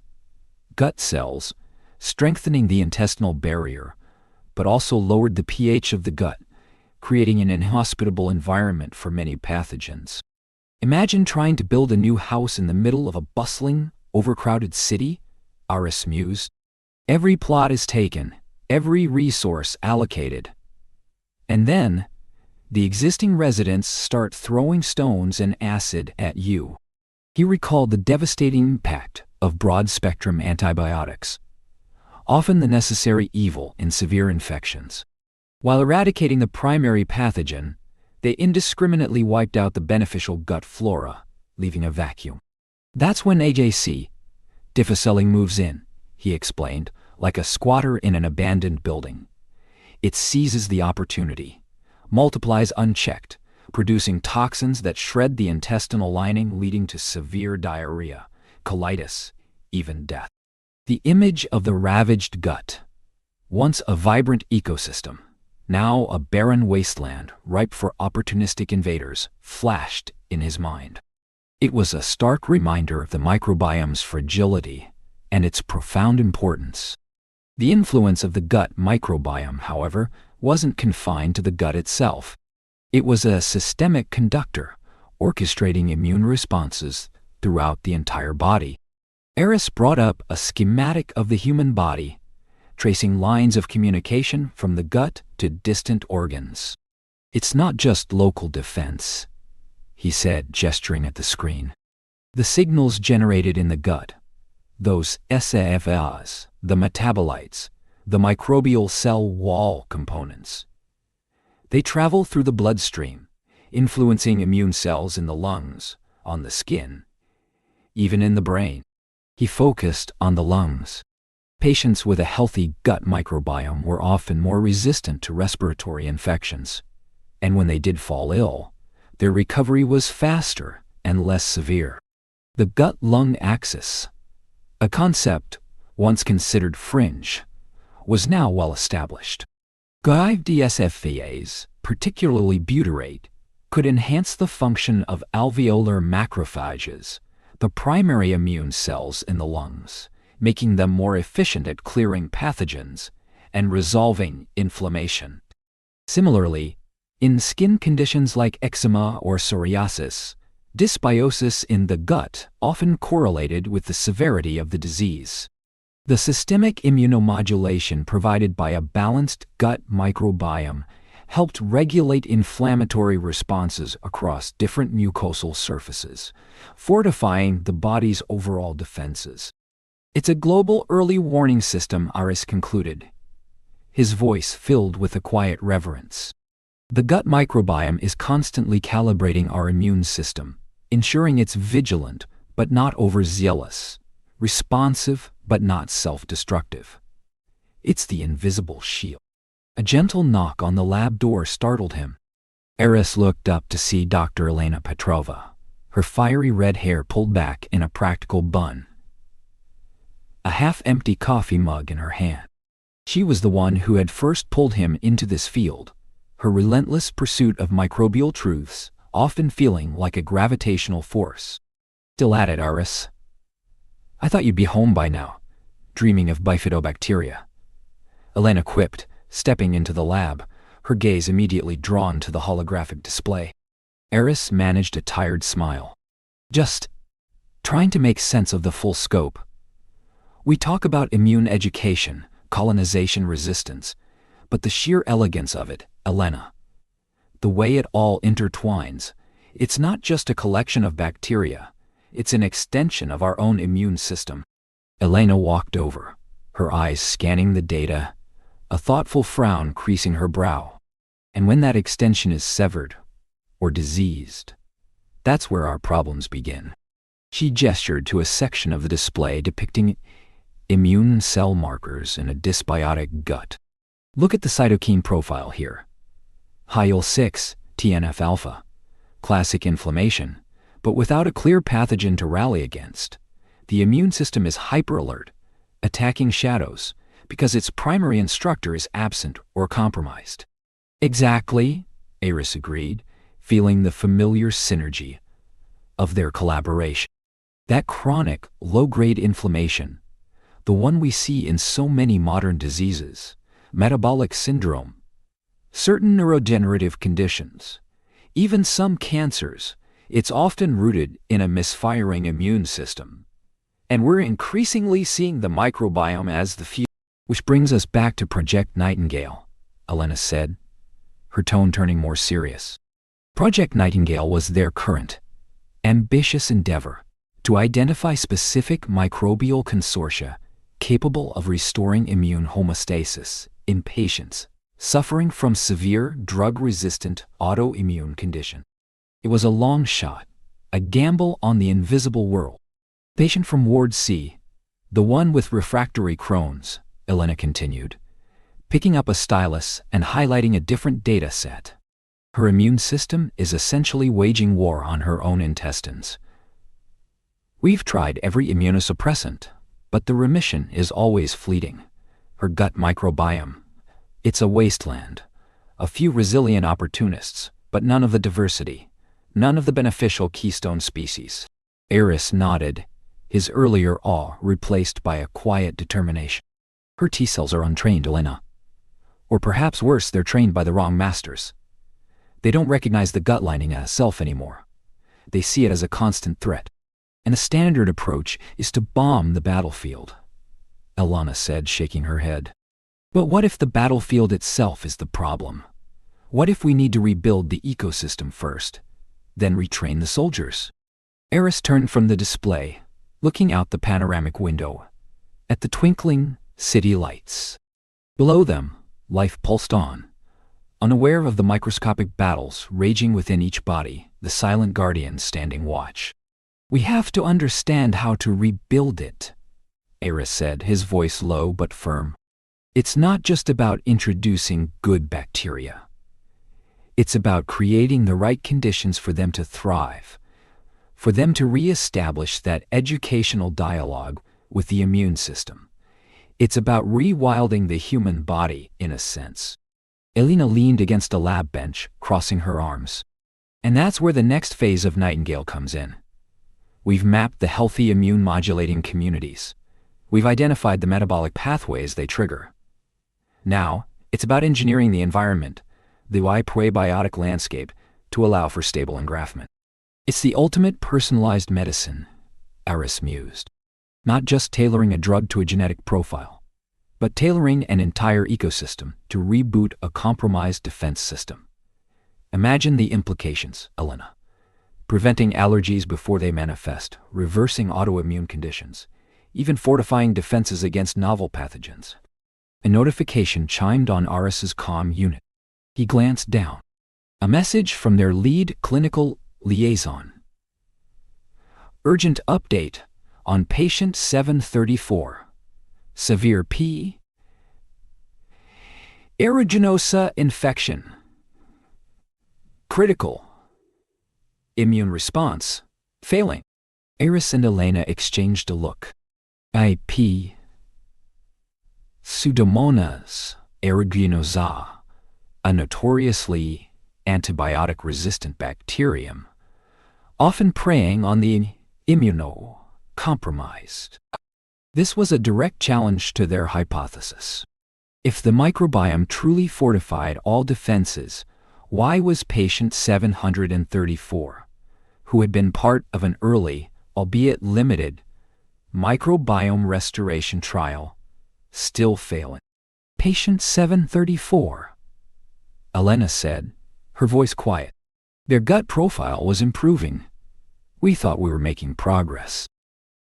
S1: gut cells, strengthening the intestinal barrier, but also lowered the pH of the gut, creating an inhospitable environment for many pathogens. Imagine trying to build a new house in the middle of a bustling, overcrowded city, Aris mused. Every plot is taken, every resource allocated. And then, The existing residents start throwing stones and acid at you. He recalled the devastating impact of broad-spectrum antibiotics, often the necessary evil in severe infections. While eradicating the primary pathogen, they indiscriminately wiped out the beneficial gut flora, leaving a vacuum. That's when AJC, difficelling, moves in, he explained, like a squatter in an abandoned building. It seizes the opportunity, multiplies unchecked, producing toxins that shred the intestinal lining, leading to severe diarrhea, colitis, even death. The image of the ravaged gut, once a vibrant ecosystem, now a barren wasteland ripe for opportunistic invaders, flashed in his mind. It was a stark reminder of the microbiome's fragility and its profound importance. The influence of the gut microbiome, however, wasn't confined to the gut itself. It was a systemic conductor, orchestrating immune responses throughout the entire body. Eris brought up a schematic of the human body, tracing lines of communication from the gut to distant organs. "It's not just local defense," he said, gesturing at the screen. "The signals generated in the gut, those SAFAs, the metabolites, the microbial cell wall components, they travel through the bloodstream, influencing immune cells in the lungs, on the skin, even in the brain." He focused on the lungs. Patients with a healthy gut microbiome were often more resistant to respiratory infections, and when they did fall ill, their recovery was faster and less severe. The gut-lung axis, a concept once considered fringe, was now well established. GIV-DSFVAs, particularly butyrate, could enhance the function of alveolar macrophages, the primary immune cells in the lungs, making them more efficient at clearing pathogens and resolving inflammation. Similarly, in skin conditions like eczema or psoriasis, dysbiosis in the gut often correlated with the severity of the disease. The systemic immunomodulation provided by a balanced gut microbiome helped regulate inflammatory responses across different mucosal surfaces, fortifying the body's overall defenses. "It's a global early warning system," Aris concluded, his voice filled with a quiet reverence. "The gut microbiome is constantly calibrating our immune system, ensuring it's vigilant but not overzealous, responsive but not self-destructive. It's the invisible shield." A gentle knock on the lab door startled him. Eris looked up to see Dr. Elena Petrova, her fiery red hair pulled back in a practical bun, a half-empty coffee mug in her hand. She was the one who had first pulled him into this field, her relentless pursuit of microbial truths often feeling like a gravitational force. "Still at it, Aris? I thought you'd be home by now, dreaming of bifidobacteria," Elena quipped, stepping into the lab, her gaze immediately drawn to the holographic display. Eris managed a tired smile. "Just trying to make sense of the full scope. We talk about immune education, colonization resistance, but the sheer elegance of it, Elena. The way it all intertwines, it's not just a collection of bacteria, it's an extension of our own immune system." Elena walked over, her eyes scanning the data, a thoughtful frown creasing her brow. "And when that extension is severed, or diseased, that's where our problems begin." She gestured to a section of the display depicting immune cell markers in a dysbiotic gut. "Look at the cytokine profile here. High IL-6, TNF-alpha, classic inflammation, but without a clear pathogen to rally against. The immune system is hyper-alert, attacking shadows, because its primary instructor is absent or compromised." "Exactly," Aris agreed, feeling the familiar synergy of their collaboration. "That chronic, low-grade inflammation, the one we see in so many modern diseases, metabolic syndrome, certain neurodegenerative conditions, even some cancers, it's often rooted in a misfiring immune system. And we're increasingly seeing the microbiome as the fuel." "Which brings us back to Project Nightingale," Elena said, her tone turning more serious. Project Nightingale was their current, ambitious endeavor to identify specific microbial consortia capable of restoring immune homeostasis in patients suffering from severe drug-resistant autoimmune condition. It was a long shot, a gamble on the invisible world. Patient from Ward C, the one with refractory Crohn's, Elena continued, picking up a stylus and highlighting a different data set. Her immune system is essentially waging war on her own intestines. We've tried every immunosuppressant, but the remission is always fleeting. Her gut microbiome, it's a wasteland. A few resilient opportunists, but none of the diversity, none of the beneficial keystone species. Eris nodded, his earlier awe replaced by a quiet determination. Her T-cells are untrained, Elena. Or perhaps worse, they're trained by the wrong masters. They don't recognize the gut lining as self anymore. They see it as a constant threat. And the standard approach is to bomb the battlefield, Elena said, shaking her head. But what if the battlefield itself is the problem? What if we need to rebuild the ecosystem first, then retrain the soldiers? Eris turned from the display, looking out the panoramic window, at the twinkling city lights. Below them, life pulsed on. Unaware of the microscopic battles raging within each body, the silent guardians standing watch. We have to understand how to rebuild it, Eris said, his voice low but firm. It's not just about introducing good bacteria. It's about creating the right conditions for them to thrive, for them to re-establish that educational dialogue with the immune system. It's about rewilding the human body, in a sense. Elena leaned against a lab bench, crossing her arms. And that's where the next phase of Nightingale comes in. We've mapped the healthy immune-modulating communities. We've identified the metabolic pathways they trigger. Now, it's about engineering the environment, the prebiotic landscape, to allow for stable engraftment. It's the ultimate personalized medicine, Eris mused. Not just tailoring a drug to a genetic profile, but tailoring an entire ecosystem to reboot a compromised defense system. Imagine the implications, Elena. Preventing allergies before they manifest, reversing autoimmune conditions, even fortifying defenses against novel pathogens. A notification chimed on Eris's comm unit. He glanced down. A message from their lead clinical liaison. Urgent update on patient 734. Severe P. aeruginosa infection. Critical. Immune response failing. Eris and Elena exchanged a look. IP. Pseudomonas aeruginosa, a notoriously antibiotic-resistant bacterium, often preying on the immunocompromised. This was a direct challenge to their hypothesis. If the microbiome truly fortified all defenses, why was patient 734, who had been part of an early, albeit limited, microbiome restoration trial, still failing? Patient 734, Elena said, her voice quiet. Their gut profile was improving. We thought we were making progress.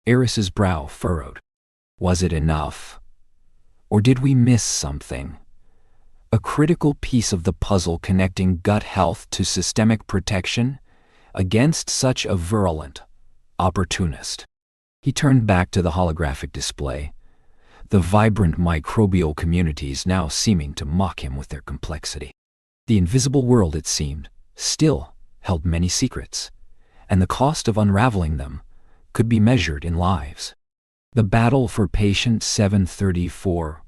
S1: Eris's brow furrowed. Was it enough? Or did we miss something? A critical piece of the puzzle connecting gut health to systemic protection against such a virulent opportunist. He turned back to the holographic display, the vibrant microbial communities now seeming to mock him with their complexity. The invisible world, it seemed, still held many secrets, and the cost of unraveling them could be measured in lives. The battle for patient 734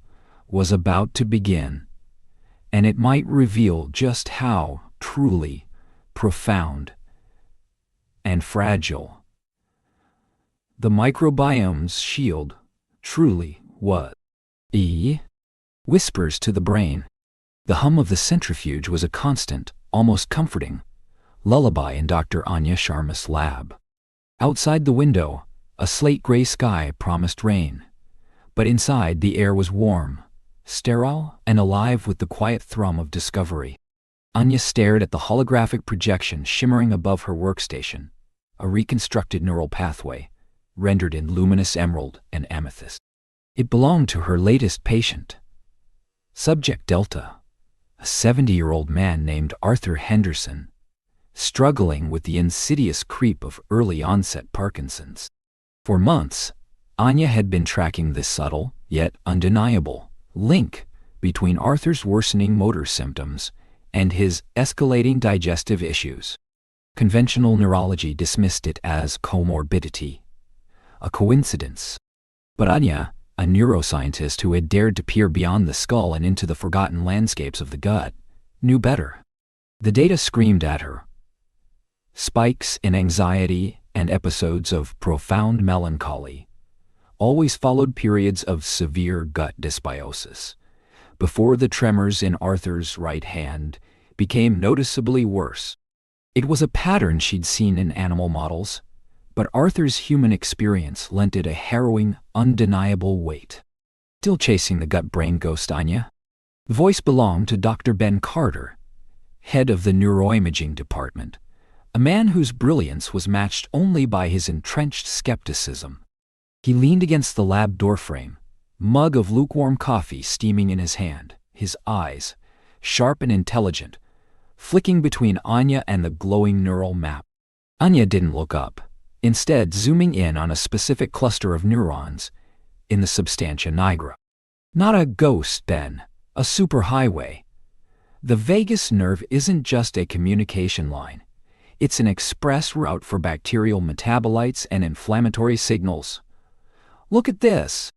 S1: was about to begin, and it might reveal just how truly profound and fragile the microbiome's shield truly was. Whispers to the brain. The hum of the centrifuge was a constant, almost comforting, lullaby in Dr. Anya Sharma's lab. Outside the window, a slate-gray sky promised rain, but inside the air was warm, sterile, and alive with the quiet thrum of discovery. Anya stared at the holographic projection shimmering above her workstation, a reconstructed neural pathway, rendered in luminous emerald and amethyst. It belonged to her latest patient. Subject Delta, a 70-year-old man named Arthur Henderson, struggling with the insidious creep of early-onset Parkinson's. For months, Anya had been tracking this subtle, yet undeniable, link between Arthur's worsening motor symptoms and his escalating digestive issues. Conventional neurology dismissed it as comorbidity, a coincidence. But Anya, a neuroscientist who had dared to peer beyond the skull and into the forgotten landscapes of the gut, knew better. The data screamed at her. Spikes in anxiety and episodes of profound melancholy always followed periods of severe gut dysbiosis, before the tremors in Arthur's right hand became noticeably worse. It was a pattern she'd seen in animal models, but Arthur's human experience lent it a harrowing, undeniable weight. Still chasing the gut-brain ghost, Anya? The voice belonged to Dr. Ben Carter, head of the neuroimaging department, a man whose brilliance was matched only by his entrenched skepticism. He leaned against the lab doorframe, mug of lukewarm coffee steaming in his hand, his eyes, sharp and intelligent, flicking between Anya and the glowing neural map. Anya didn't look up, instead zooming in on a specific cluster of neurons in the substantia nigra. Not a ghost, Ben, a superhighway. The vagus nerve isn't just a communication line. It's an express route for bacterial metabolites and inflammatory signals. Look at this.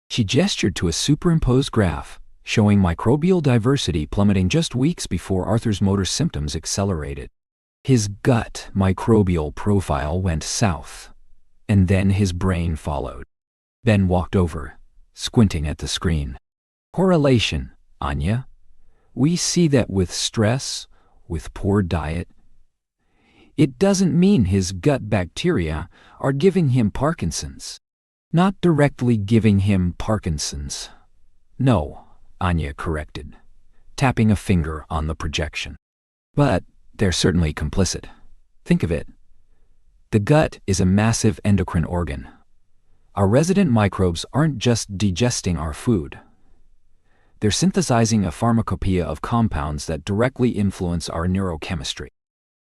S1: She gestured to a superimposed graph, showing microbial diversity plummeting just weeks before Arthur's motor symptoms accelerated. His gut microbial profile went south, and then his brain followed. Ben walked over, squinting at the screen. Correlation, Anya. We see that with stress, with poor diet. It doesn't mean his gut bacteria are giving him Parkinson's. Not directly giving him Parkinson's. No, Anya corrected, tapping a finger on the projection. But they're certainly complicit. Think of it. The gut is a massive endocrine organ. Our resident microbes aren't just digesting our food. They're synthesizing a pharmacopoeia of compounds that directly influence our neurochemistry.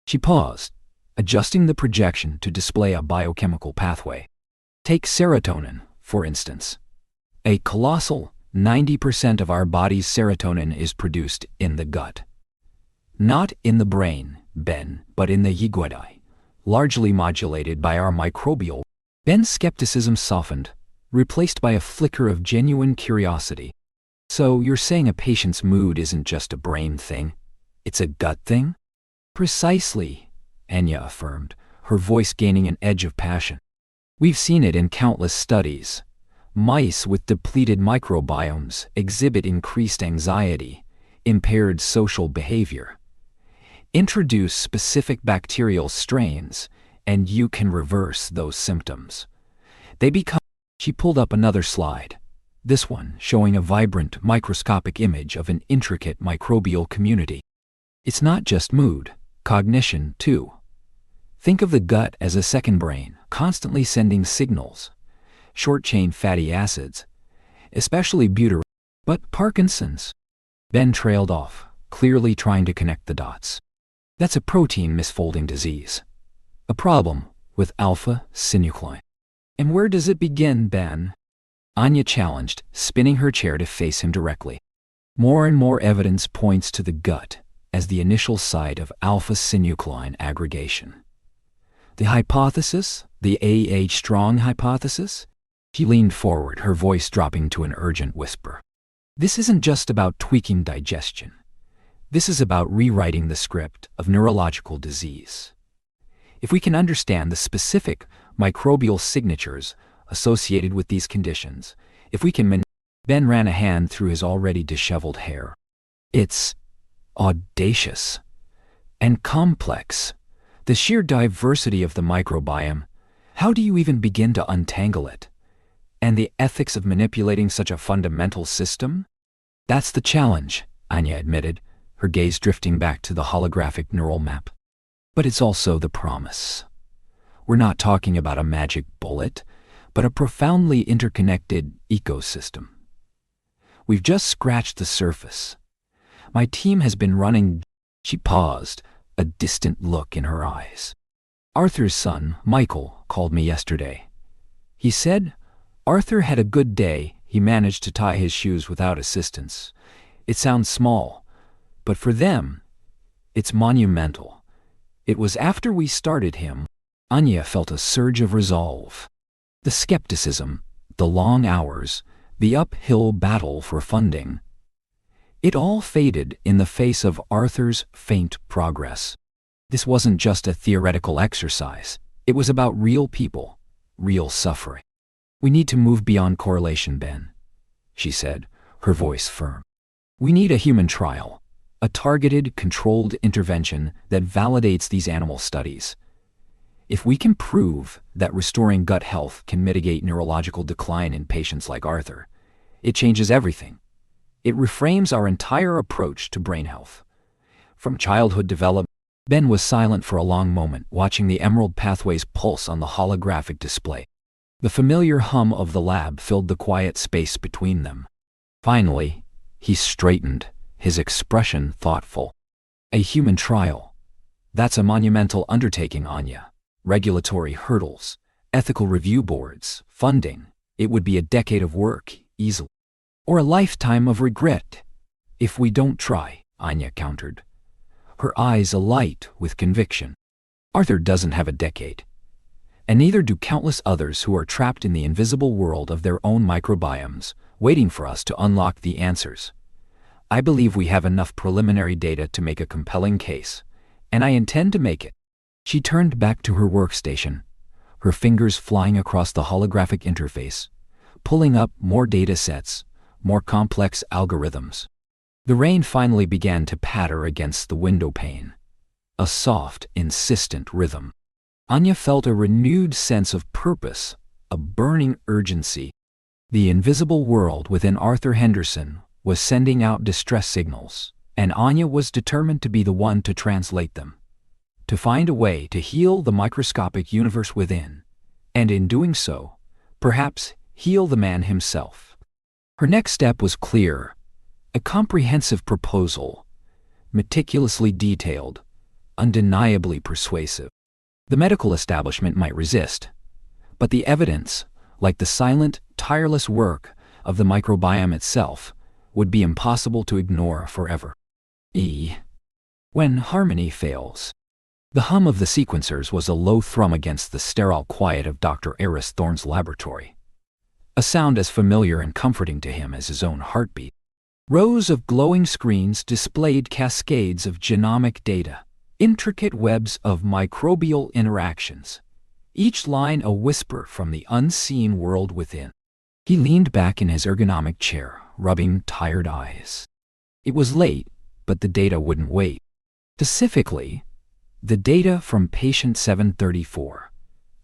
S1: She paused, adjusting the projection to display a biochemical pathway. Take serotonin, for instance. A colossal 90% of our body's serotonin is produced in the gut. Not in the brain, Ben, but in the amygdala, largely modulated by our microbiome. Ben's skepticism softened, replaced by a flicker of genuine curiosity. So you're saying a patient's mood isn't just a brain thing, it's a gut thing? Precisely, Anya affirmed, her voice gaining an edge of passion. We've seen it in countless studies. Mice with depleted microbiomes exhibit increased anxiety, impaired social behavior. Introduce specific bacterial strains, and you can reverse those symptoms. They become... She pulled up another slide, this one showing a vibrant microscopic image of an intricate microbial community. It's not just mood, cognition too. Think of the gut as a second brain, constantly sending signals, short-chain fatty acids, especially butyrate. But Parkinson's? Ben trailed off, clearly trying to connect the dots. That's a protein misfolding disease. A problem with alpha-synuclein. And where does it begin, Ben? Anya challenged, spinning her chair to face him directly. More and more evidence points to the gut as the initial site of alpha-synuclein aggregation. The hypothesis, the A.H. Strong hypothesis? She leaned forward, her voice dropping to an urgent whisper. This isn't just about tweaking digestion. This is about rewriting the script of neurological disease. If we can understand the specific microbial signatures associated with these conditions, if we can Ben ran a hand through his already disheveled hair. It's audacious and complex. The sheer diversity of the microbiome. How do you even begin to untangle it? And the ethics of manipulating such a fundamental system? That's the challenge, Anya admitted, her gaze drifting back to the holographic neural map. But it's also the promise. We're not talking about a magic bullet, but a profoundly interconnected ecosystem. We've just scratched the surface. My team has been running. She paused, a distant look in her eyes. Arthur's son, Michael, called me yesterday. He said Arthur had a good day. He managed to tie his shoes without assistance. It sounds small, but for them, it's monumental. It was after we started him. Anya felt a surge of resolve. The skepticism, the long hours, the uphill battle for funding. It all faded in the face of Arthur's faint progress. This wasn't just a theoretical exercise. It was about real people, real suffering. We need to move beyond correlation, Ben, she said, her voice firm. We need a human trial, a targeted, controlled intervention that validates these animal studies. If we can prove that restoring gut health can mitigate neurological decline in patients like Arthur, it changes everything. It reframes our entire approach to brain health. From childhood development, Ben was silent for a long moment, watching the emerald pathways pulse on the holographic display. The familiar hum of the lab filled the quiet space between them. Finally, he straightened, his expression thoughtful. A human trial. That's a monumental undertaking, Anya. Regulatory hurdles, ethical review boards, funding. It would be a decade of work, easily. Or a lifetime of regret. If we don't try, Anya countered, her eyes alight with conviction. Arthur doesn't have a decade. And neither do countless others who are trapped in the invisible world of their own microbiomes, waiting for us to unlock the answers. I believe we have enough preliminary data to make a compelling case, and I intend to make it. She turned back to her workstation, her fingers flying across the holographic interface, pulling up more data sets, more complex algorithms. The rain finally began to patter against the window pane, a soft, insistent rhythm. Anya felt a renewed sense of purpose, a burning urgency. The invisible world within Arthur Henderson was sending out distress signals, and Anya was determined to be the one to translate them. To find a way to heal the microscopic universe within, and in doing so, perhaps heal the man himself. Her next step was clear, a comprehensive proposal, meticulously detailed, undeniably persuasive. The medical establishment might resist, but the evidence, like the silent, tireless work of the microbiome itself, would be impossible to ignore forever. When harmony fails. The hum of the sequencers was a low thrum against the sterile quiet of Dr. Eris Thorne's laboratory, a sound as familiar and comforting to him as his own heartbeat. Rows of glowing screens displayed cascades of genomic data, intricate webs of microbial interactions, each line a whisper from the unseen world within. He leaned back in his ergonomic chair, rubbing tired eyes. It was late, but the data wouldn't wait. Specifically, the data from patient 734,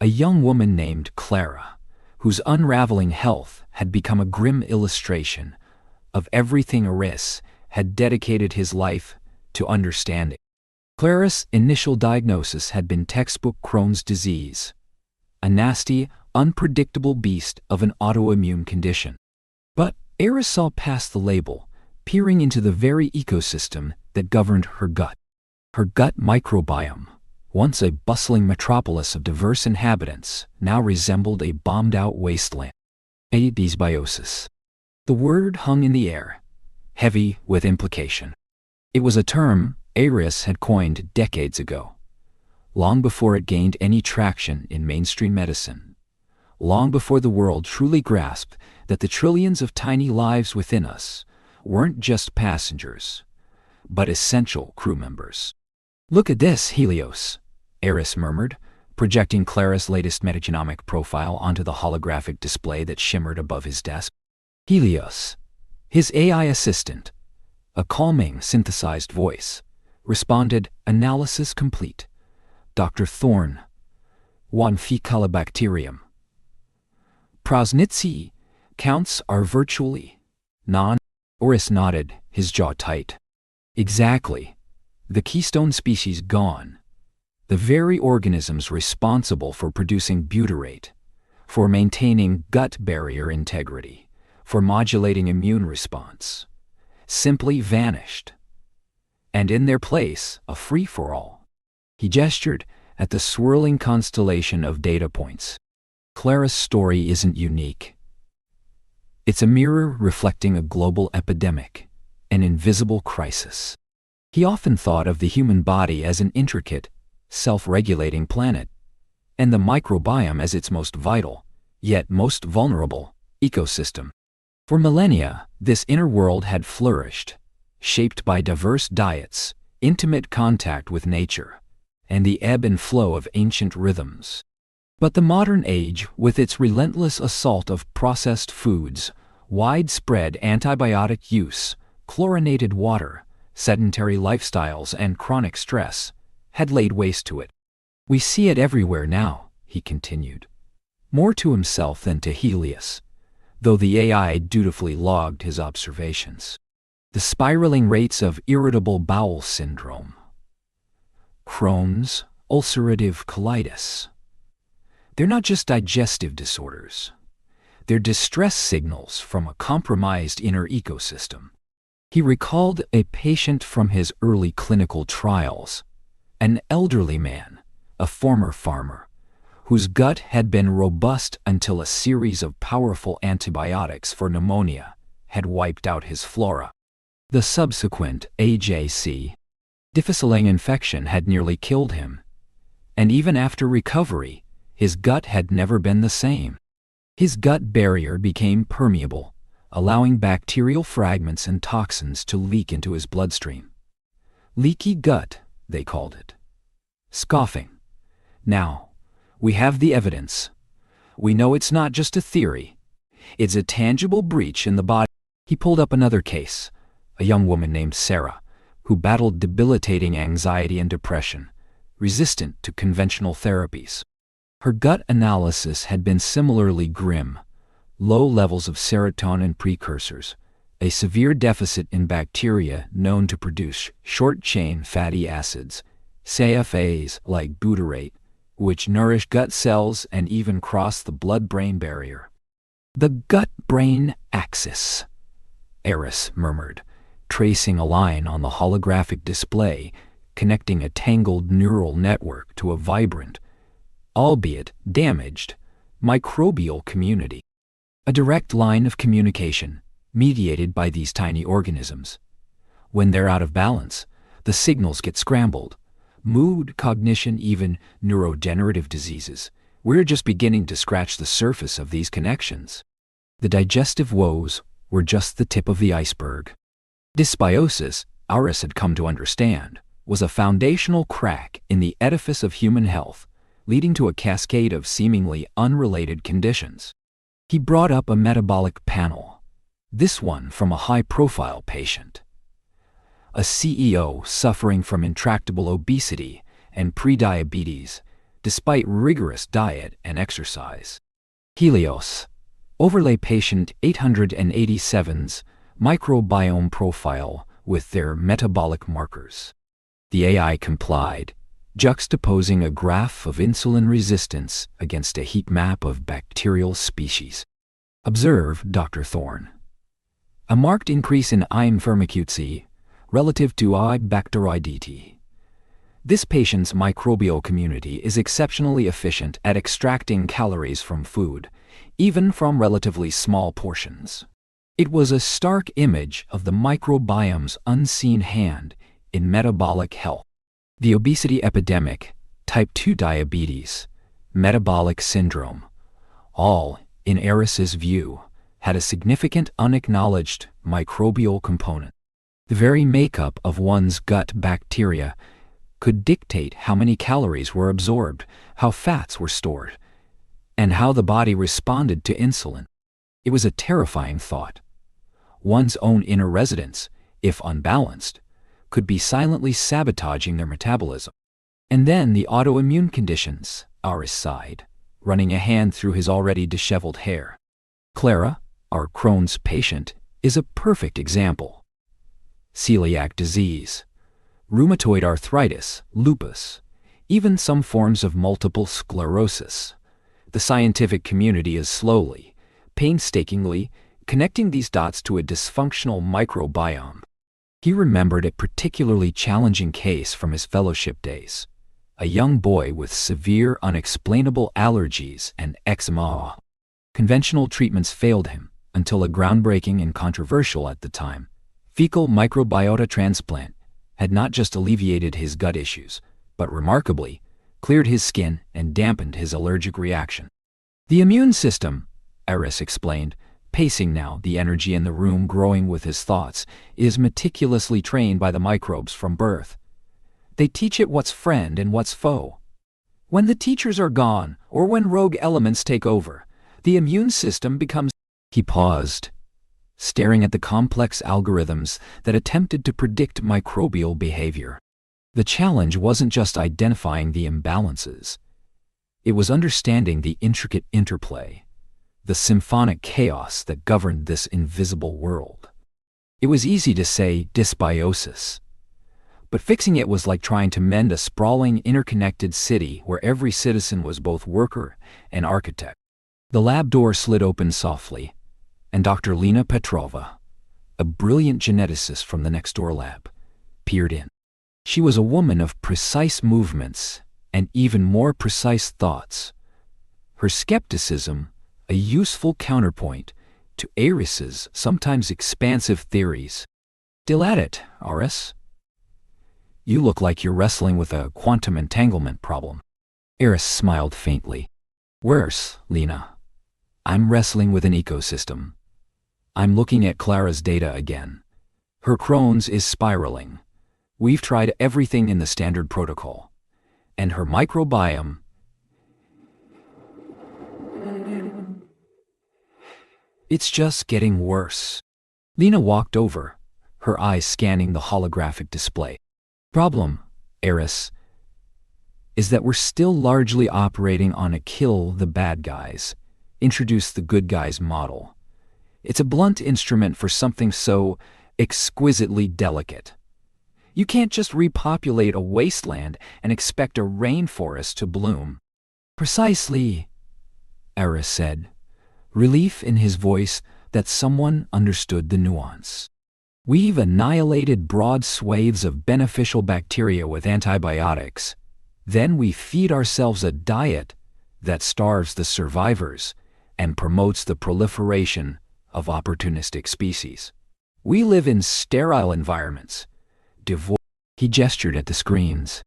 S1: a young woman named Clara, whose unraveling health had become a grim illustration of everything Eris had dedicated his life to understanding. Clara's initial diagnosis had been textbook Crohn's disease, a nasty, unpredictable beast of an autoimmune condition. But Eris saw past the label, peering into the very ecosystem that governed her gut. Her gut microbiome, once a bustling metropolis of diverse inhabitants, now resembled a bombed-out wasteland. A dysbiosis. The word hung in the air, heavy with implication. It was a term Eris had coined decades ago, long before it gained any traction in mainstream medicine, long before the world truly grasped that the trillions of tiny lives within us weren't just passengers, but essential crew members. "Look at this, Helios," Eris murmured, projecting Clara's latest metagenomic profile onto the holographic display that shimmered above his desk. Helios, his AI assistant, a calming, synthesized voice, responded, "Analysis complete. Dr. Thorne, 1 Faecalibacterium. Prosnitzi counts are virtually non." Eris nodded, his jaw tight. Exactly. The keystone species gone. The very organisms responsible for producing butyrate, for maintaining gut barrier integrity, for modulating immune response, simply vanished. And in their place, a free-for-all. He gestured at the swirling constellation of data points. Clara's story isn't unique. It's a mirror reflecting a global epidemic, an invisible crisis. He often thought of the human body as an intricate, self-regulating planet, and the microbiome as its most vital, yet most vulnerable, ecosystem. For millennia, this inner world had flourished, shaped by diverse diets, intimate contact with nature, and the ebb and flow of ancient rhythms. But the modern age, with its relentless assault of processed foods, widespread antibiotic use, chlorinated water, sedentary lifestyles, and chronic stress, had laid waste to it. We see it everywhere now, he continued, more to himself than to Helios, though the AI dutifully logged his observations. The spiraling rates of irritable bowel syndrome, Crohn's, ulcerative colitis. They're not just digestive disorders. They're distress signals from a compromised inner ecosystem. He recalled a patient from his early clinical trials, an elderly man, a former farmer, whose gut had been robust until a series of powerful antibiotics for pneumonia had wiped out his flora. The subsequent AJC, difficile infection, had nearly killed him, and even after recovery, his gut had never been the same. His gut barrier became permeable, allowing bacterial fragments and toxins to leak into his bloodstream. Leaky gut, they called it. Scoffing. Now, we have the evidence. We know it's not just a theory. It's a tangible breach in the body. He pulled up another case, a young woman named Sarah, who battled debilitating anxiety and depression, resistant to conventional therapies. Her gut analysis had been similarly grim: low levels of serotonin precursors, a severe deficit in bacteria known to produce short-chain fatty acids, CFAs like butyrate, which nourish gut cells and even cross the blood-brain barrier. "The gut-brain axis," Eris murmured, tracing a line on the holographic display, connecting a tangled neural network to a vibrant, albeit damaged, microbial community. A direct line of communication, mediated by these tiny organisms. When they're out of balance, the signals get scrambled. Mood, cognition, even neurodegenerative diseases. We're just beginning to scratch the surface of these connections. The digestive woes were just the tip of the iceberg. Dysbiosis, Aris had come to understand, was a foundational crack in the edifice of human health, leading to a cascade of seemingly unrelated conditions. He brought up a metabolic panel, this one from a high-profile patient, a CEO suffering from intractable obesity and prediabetes, despite rigorous diet and exercise. Helios, overlay patient 887's microbiome profile with their metabolic markers. The AI complied, juxtaposing a graph of insulin resistance against a heat map of bacterial species. "Observe, Dr. Thorne, a marked increase in IM firmicutes relative to I. bacteroideae. This patient's microbial community is exceptionally efficient at extracting calories from food, even from relatively small portions." It was a stark image of the microbiome's unseen hand in metabolic health. The obesity epidemic, type 2 diabetes, metabolic syndrome, all, in Eris's view, had a significant unacknowledged microbial component. The very makeup of one's gut bacteria could dictate how many calories were absorbed, how fats were stored, and how the body responded to insulin. It was a terrifying thought. One's own inner residents, if unbalanced, could be silently sabotaging their metabolism. And then the autoimmune conditions, Aris sighed, running a hand through his already disheveled hair. Clara, our Crohn's patient, is a perfect example. celiac disease, rheumatoid arthritis, lupus, even some forms of multiple sclerosis. The scientific community is slowly, painstakingly, connecting these dots to a dysfunctional microbiome. He remembered a particularly challenging case from his fellowship days. A young boy with severe unexplainable allergies and eczema. Conventional treatments failed him until a groundbreaking and controversial at the time fecal microbiota transplant had not just alleviated his gut issues, but remarkably, cleared his skin and dampened his allergic reaction. The immune system, Eris explained, pacing now, the energy in the room growing with his thoughts, is meticulously trained by the microbes from birth. They teach it what's friend and what's foe. When the teachers are gone, or when rogue elements take over, the immune system becomes... He paused, staring at the complex algorithms that attempted to predict microbial behavior. The challenge wasn't just identifying the imbalances. It was understanding the intricate interplay, the symphonic chaos that governed this invisible world. It was easy to say dysbiosis, but fixing it was like trying to mend a sprawling, interconnected city where every citizen was both worker and architect. The lab door slid open softly, and Dr. Lena Petrova, a brilliant geneticist from the next-door lab, peered in. She was a woman of precise movements and even more precise thoughts. Her skepticism, a useful counterpoint to Eris's sometimes expansive theories. Still at it, Aris? You look like you're wrestling with a quantum entanglement problem. Eris smiled faintly. Worse, Lena. I'm wrestling with an ecosystem. I'm looking at Clara's data again. Her Crohn's is spiraling. We've tried everything in the standard protocol. And her microbiome... It's just getting worse. Lena walked over, her eyes scanning the holographic display. Problem, Eris, is that we're still largely operating on a kill the bad guys, introduce the good guys model. It's a blunt instrument for something so exquisitely delicate. You can't just repopulate a wasteland and expect a rainforest to bloom. Precisely, Eris said, relief in his voice that someone understood the nuance. We've annihilated broad swathes of beneficial bacteria with antibiotics. Then we feed ourselves a diet that starves the survivors and promotes the proliferation of opportunistic species. We live in sterile environments, devoid... He gestured at the screens.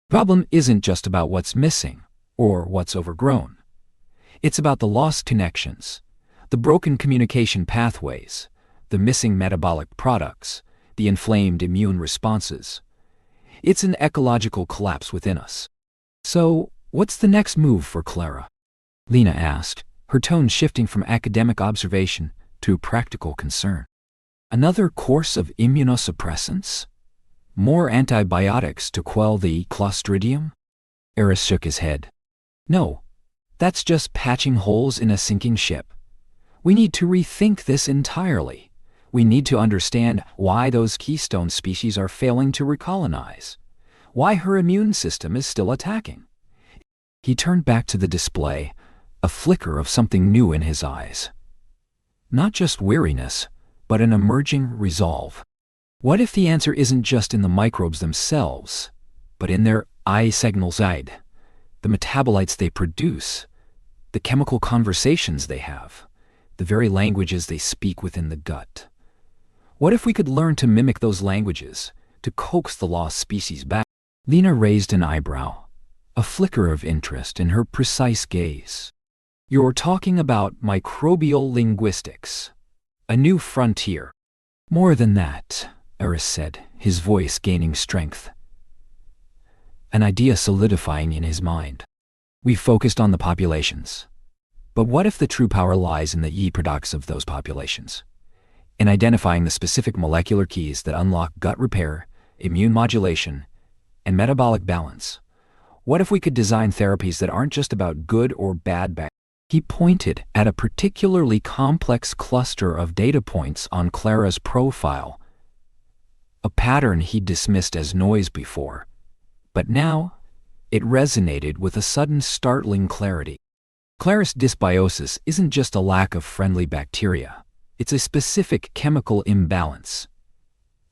S1: Problem isn't just about what's missing or what's overgrown. It's about the lost connections, the broken communication pathways, the missing metabolic products, the inflamed immune responses. It's an ecological collapse within us. So, what's the next move for Clara? Lena asked, her tone shifting from academic observation to practical concern. Another course of immunosuppressants? More antibiotics to quell the Clostridium? Eris shook his head. No, that's just patching holes in a sinking ship. We need to rethink this entirely. We need to understand why those keystone species are failing to recolonize, why her immune system is still attacking. He turned back to the display, a flicker of something new in his eyes. Not just weariness, but an emerging resolve. What if the answer isn't just in the microbes themselves, but in their eye signals, the metabolites they produce, the chemical conversations they have, the very languages they speak within the gut? What if we could learn to mimic those languages, to coax the lost species back? Lena raised an eyebrow, a flicker of interest in her precise gaze. You're talking about microbial linguistics, a new frontier. More than that, Eris said, his voice gaining strength. An idea solidifying in his mind. We've focused on the populations. But what if the true power lies in the products of those populations? In identifying the specific molecular keys that unlock gut repair, immune modulation, and metabolic balance? What if we could design therapies that aren't just about good or bad bacteria? He pointed at a particularly complex cluster of data points on Clara's profile. a pattern he'd dismissed as noise before. But now, it resonated with a sudden startling clarity. Clara's dysbiosis isn't just a lack of friendly bacteria. It's a specific chemical imbalance.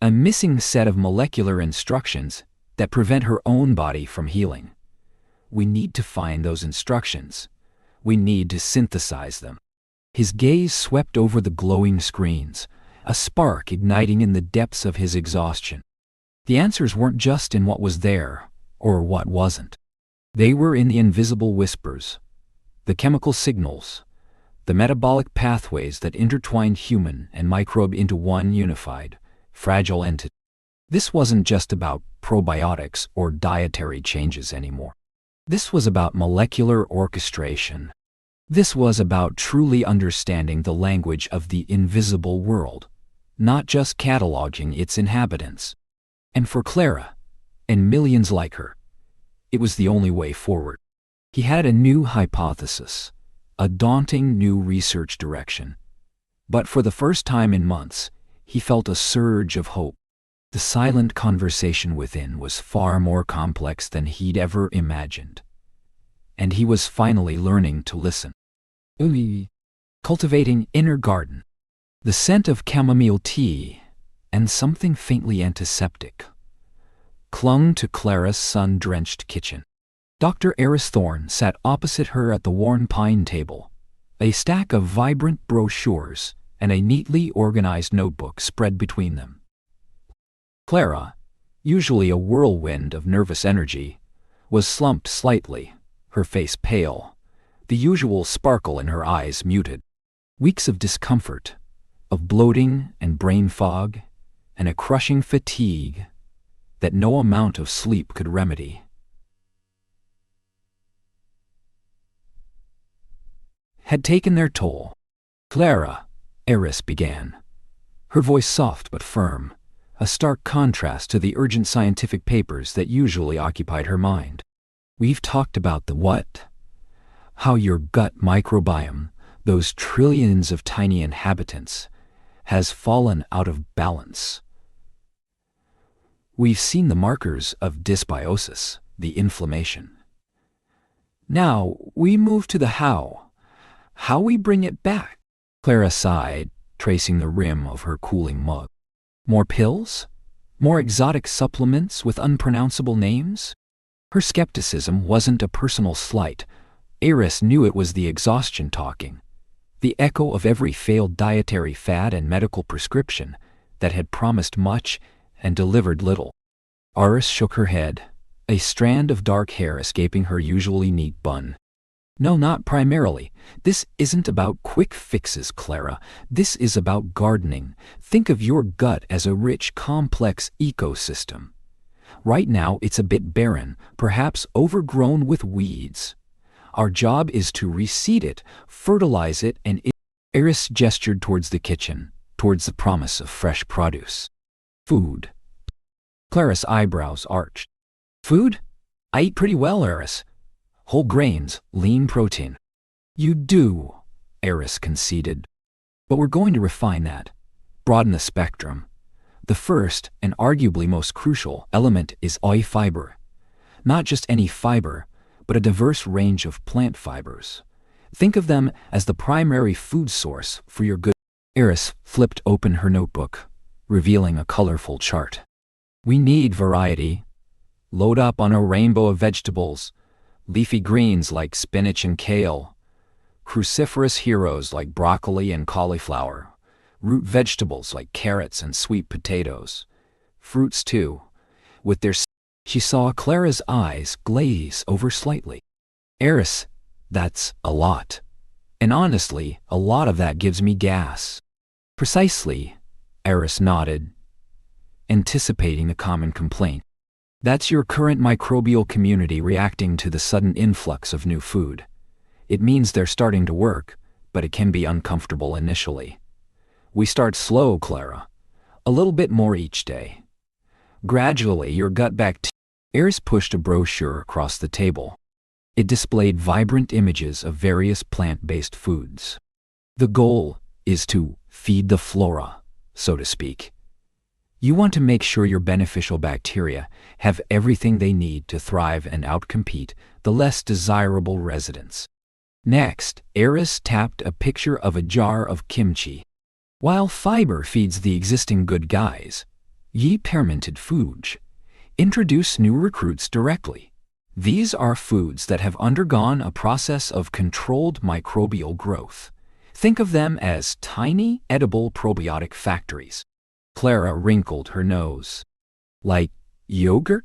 S1: A missing set of molecular instructions that prevent her own body from healing. We need to find those instructions. We need to synthesize them. His gaze swept over the glowing screens, a spark igniting in the depths of his exhaustion. The answers weren't just in what was there, or what wasn't. They were in the invisible whispers, the chemical signals, the metabolic pathways that intertwined human and microbe into one unified, fragile entity. This wasn't just about probiotics or dietary changes anymore. This was about molecular orchestration. This was about truly understanding the language of the invisible world, not just cataloging its inhabitants. And for Clara, and millions like her, it was the only way forward. He had a new hypothesis, a daunting new research direction. But for the first time in months, he felt a surge of hope. The silent conversation within was far more complex than he'd ever imagined. And he was finally learning to listen. Cultivating inner garden. The scent of chamomile tea, and something faintly antiseptic, clung to Clara's sun-drenched kitchen. Dr. Eris Thorne sat opposite her at the worn pine table, a stack of vibrant brochures and a neatly organized notebook spread between them. Clara, usually a whirlwind of nervous energy, was slumped slightly, her face pale, the usual sparkle in her eyes muted. Weeks of discomfort, of bloating and brain fog, and a crushing fatigue that no amount of sleep could remedy. Had taken their toll. Clara, Eris began, her voice soft but firm, a stark contrast to the urgent scientific papers that usually occupied her mind. We've talked about the what, how your gut microbiome, those trillions of tiny inhabitants, has fallen out of balance. We've seen the markers of dysbiosis, the inflammation. Now we move to the how we bring it back. Clara sighed, tracing the rim of her cooling mug. More pills? More exotic supplements with unpronounceable names? Her skepticism wasn't a personal slight. Eris knew it was the exhaustion talking, the echo of every failed dietary fad and medical prescription that had promised much and delivered little. Eris shook her head, a strand of dark hair escaping her usually neat bun. No, not primarily. This isn't about quick fixes, Clara. This is about gardening. Think of your gut as a rich, complex ecosystem. Right now, it's a bit barren, perhaps overgrown with weeds. Our job is to reseed it, fertilize it, and Eris gestured towards the kitchen, towards the promise of fresh produce. Food. Clara's eyebrows arched. Food? I eat pretty well, Eris. Whole grains, lean protein. You do, Eris conceded. But we're going to refine that, broaden the spectrum. The first, and arguably most crucial, element is oil fiber. Not just any fiber, but a diverse range of plant fibers. Think of them as the primary food source for your good. Eris flipped open her notebook, revealing a colorful chart. We need variety. Load up on a rainbow of vegetables. Leafy greens like spinach and kale, cruciferous heroes like broccoli and cauliflower, root vegetables like carrots and sweet potatoes, fruits too, with their... She saw Clara's eyes glaze over slightly. Eris, that's a lot. And honestly, a lot of that gives me gas. Precisely, Eris nodded, anticipating the common complaint. That's your current microbial community reacting to the sudden influx of new food. It means they're starting to work, but it can be uncomfortable initially. We start slow, Clara. A little bit more each day. Gradually, your gut bacteria... Eris pushed a brochure across the table. It displayed vibrant images of various plant-based foods. The goal is to feed the flora, so to speak. You want to make sure your beneficial bacteria have everything they need to thrive and outcompete the less desirable residents. Next, Eris tapped a picture of a jar of kimchi. While fiber feeds the existing good guys, ye fermented foods introduce new recruits directly. These are foods that have undergone a process of controlled microbial growth. Think of them as tiny, edible probiotic factories. Clara wrinkled her nose. Like yogurt?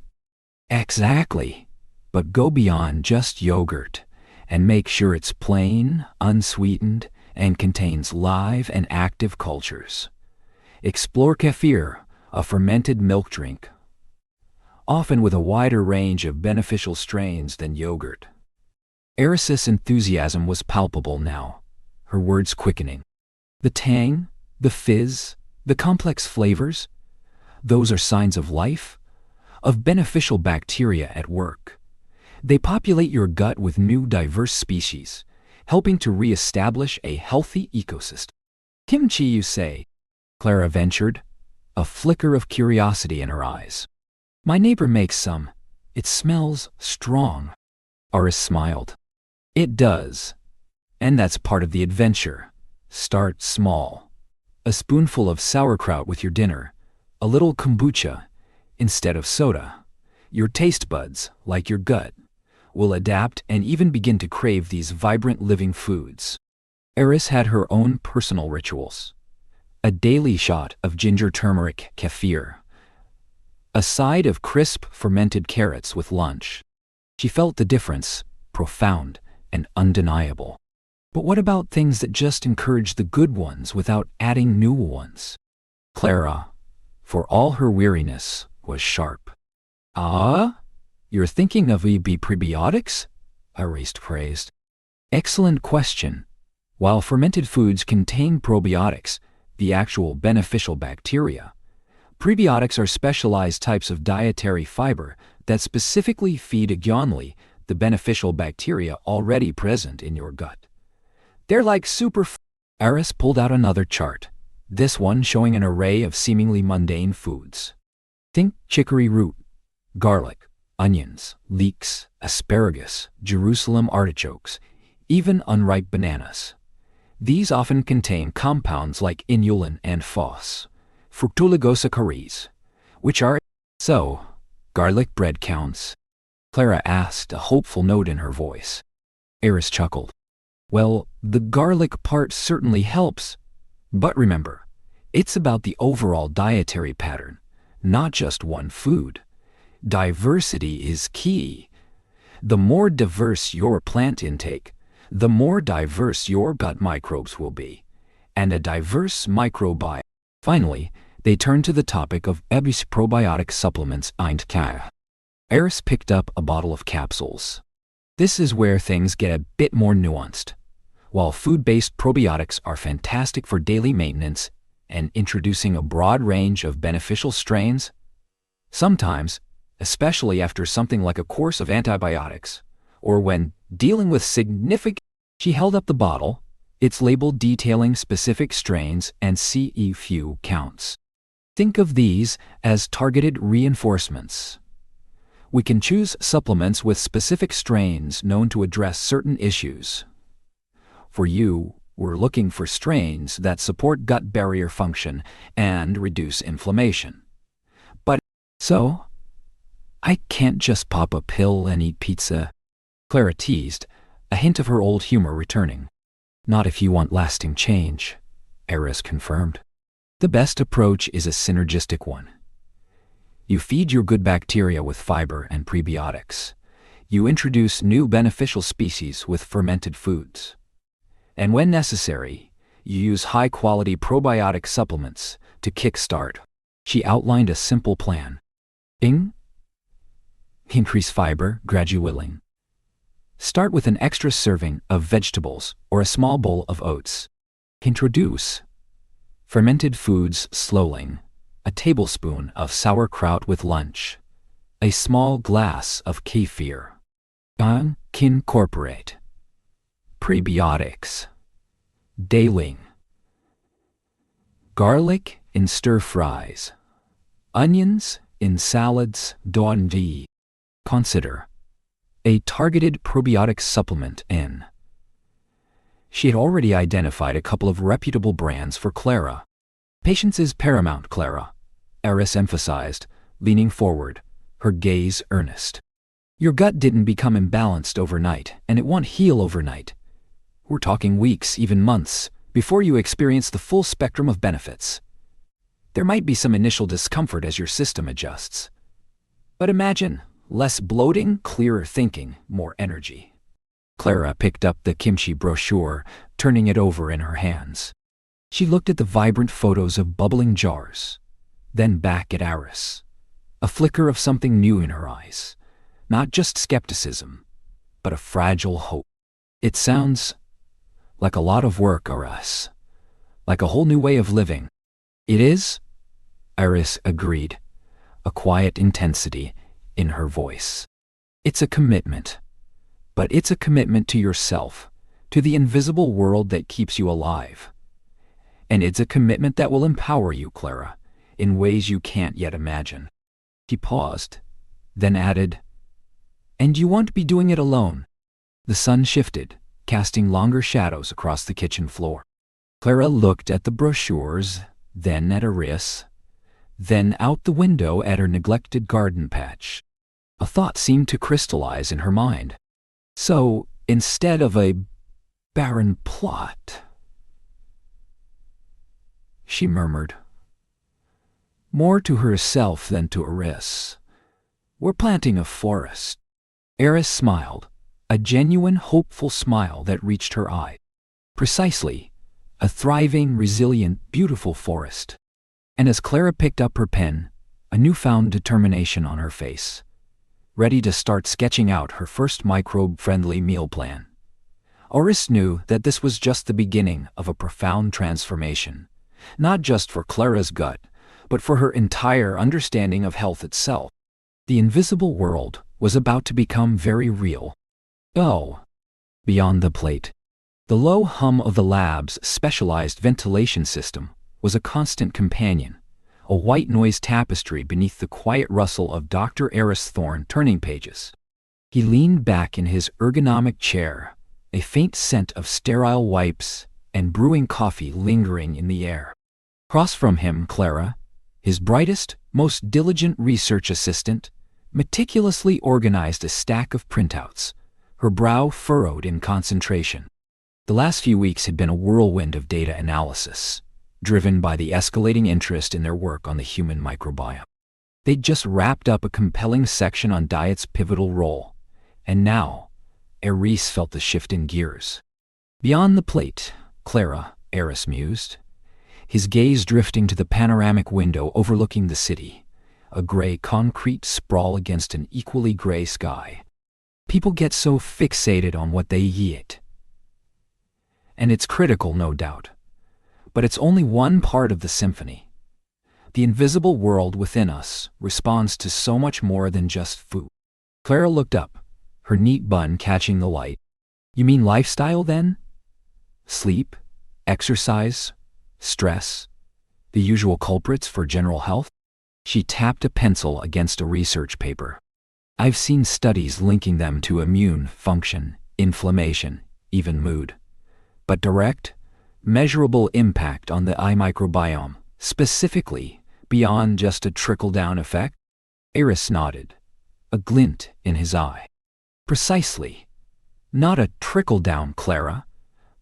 S1: Exactly. But go beyond just yogurt and make sure it's plain, unsweetened, and contains live and active cultures. Explore kefir, a fermented milk drink, often with a wider range of beneficial strains than yogurt. Eris's enthusiasm was palpable now, her words quickening. The tang, the fizz, the complex flavors, those are signs of life, of beneficial bacteria at work. They populate your gut with new diverse species, helping to re-establish a healthy ecosystem. Kimchi, you say? Clara ventured, a flicker of curiosity in her eyes. My neighbor makes some. It smells strong. Eris smiled. It does. And that's part of the adventure. Start small. A spoonful of sauerkraut with your dinner, a little kombucha instead of soda. Your taste buds, like your gut, will adapt and even begin to crave these vibrant living foods. Eris had her own personal rituals. A daily shot of ginger turmeric kefir, a side of crisp fermented carrots with lunch. She felt the difference, profound and undeniable. But what about things that just encourage the good ones without adding new ones? Clara, for all her weariness, was sharp. Ah? You're thinking of prebiotics? Eris praised. Excellent question. While fermented foods contain probiotics, the actual beneficial bacteria, prebiotics are specialized types of dietary fiber that specifically feed only the beneficial bacteria already present in your gut. They're like Eris pulled out another chart, this one showing an array of seemingly mundane foods. Think chicory root, garlic, onions, leeks, asparagus, Jerusalem artichokes, even unripe bananas. These often contain compounds like inulin and phos, fructooligosaccharides, which are so. Garlic bread counts? Clara asked, a hopeful note in her voice. Eris chuckled. Well, the garlic part certainly helps. But remember, it's about the overall dietary pattern, not just one food. Diversity is key. The more diverse your plant intake, the more diverse your gut microbes will be, and a diverse microbiome. Finally, they turned to the topic of probiotic supplements and care. Eris picked up a bottle of capsules. This is where things get a bit more nuanced. While food-based probiotics are fantastic for daily maintenance and introducing a broad range of beneficial strains, sometimes, especially after something like a course of antibiotics, or when dealing with significant... She held up the bottle, its label detailing specific strains and CE counts. Think of these as targeted reinforcements. We can choose supplements with specific strains known to address certain issues. For you, we're looking for strains that support gut barrier function and reduce inflammation. But so, I can't just pop a pill and eat pizza. Clara teased, a hint of her old humor returning. Not if you want lasting change, Eris confirmed. The best approach is a synergistic one. You feed your good bacteria with fiber and prebiotics. You introduce new beneficial species with fermented foods. And when necessary, you use high-quality probiotic supplements to kickstart. She outlined a simple plan. Increase fiber gradually. Start with an extra serving of vegetables or a small bowl of oats. Introduce fermented foods slowly. A tablespoon of sauerkraut with lunch. A small glass of kefir. Incorporate prebiotics daily. Garlic in stir fries. Onions in salads, d. Consider a targeted probiotic supplement in. She had already identified a couple of reputable brands for Clara. Patience is paramount, Clara, Eris emphasized, leaning forward, her gaze earnest. Your gut didn't become imbalanced overnight, and it won't heal overnight. We're talking weeks, even months, before you experience the full spectrum of benefits. There might be some initial discomfort as your system adjusts. But imagine, less bloating, clearer thinking, more energy. Clara picked up the kimchi brochure, turning it over in her hands. She looked at the vibrant photos of bubbling jars, then back at Eris. A flicker of something new in her eyes. Not just skepticism, but a fragile hope. It sounds like a lot of work, Eris. Like a whole new way of living. It is, Eris agreed, a quiet intensity in her voice. It's a commitment. But it's a commitment to yourself, to the invisible world that keeps you alive. And it's a commitment that will empower you, Clara, in ways you can't yet imagine. She paused, then added, and you won't be doing it alone. The sun shifted, casting longer shadows across the kitchen floor. Clara looked at the brochures, then at Eris, then out the window at her neglected garden patch. A thought seemed to crystallize in her mind. So, instead of a barren plot, she murmured, more to herself than to Eris, we're planting a forest. Eris smiled, a genuine, hopeful smile that reached her eye. Precisely, a thriving, resilient, beautiful forest. And as Clara picked up her pen, a newfound determination on her face, ready to start sketching out her first microbe-friendly meal plan. Eris knew that this was just the beginning of a profound transformation, not just for Clara's gut, but for her entire understanding of health itself. The invisible world was about to become very real. Oh, beyond the plate. The low hum of the lab's specialized ventilation system was a constant companion, a white noise tapestry beneath the quiet rustle of Dr. Eris Thorne turning pages. He leaned back in his ergonomic chair, a faint scent of sterile wipes and brewing coffee lingering in the air. Across from him, Clara, his brightest, most diligent research assistant, meticulously organized a stack of printouts, her brow furrowed in concentration. The last few weeks had been a whirlwind of data analysis, driven by the escalating interest in their work on the human microbiome. They'd just wrapped up a compelling section on diet's pivotal role, and now, Eris felt the shift in gears. Beyond the plate, Clara, Eris mused, his gaze drifting to the panoramic window overlooking the city, a gray concrete sprawl against an equally gray sky. People get so fixated on what they eat. And it's critical, no doubt. But it's only one part of the symphony. The invisible world within us responds to so much more than just food. Clara looked up, her neat bun catching the light. You mean lifestyle, then? Sleep, exercise, stress, the usual culprits for general health? She tapped a pencil against a research paper. I've seen studies linking them to immune function, inflammation, even mood. But direct, measurable impact on the eye microbiome, specifically, beyond just a trickle-down effect? Eris nodded, a glint in his eye. Precisely. Not a trickle-down, Clara.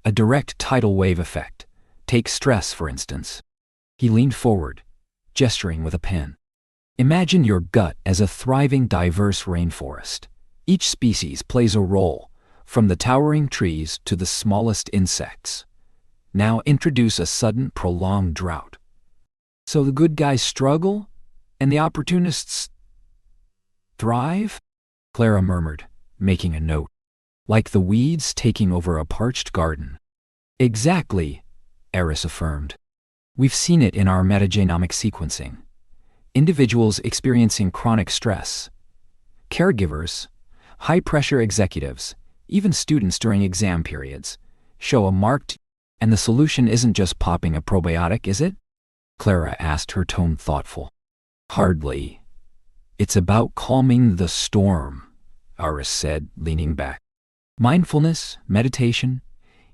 S1: A direct tidal wave effect. Take stress, for instance. He leaned forward, gesturing with a pen. Imagine your gut as a thriving, diverse rainforest. Each species plays a role, from the towering trees to the smallest insects. Now introduce a sudden, prolonged drought. So the good guys struggle, and the opportunists thrive? Clara murmured, making a note. Like the weeds taking over a parched garden. Exactly, Eris affirmed. We've seen it in our metagenomic sequencing. Individuals experiencing chronic stress, caregivers, high-pressure executives, even students during exam periods, show a marked. And the solution isn't just popping a probiotic, is it? Clara asked, her tone thoughtful. Hardly. It's about calming the storm, Aris said, leaning back. Mindfulness, meditation,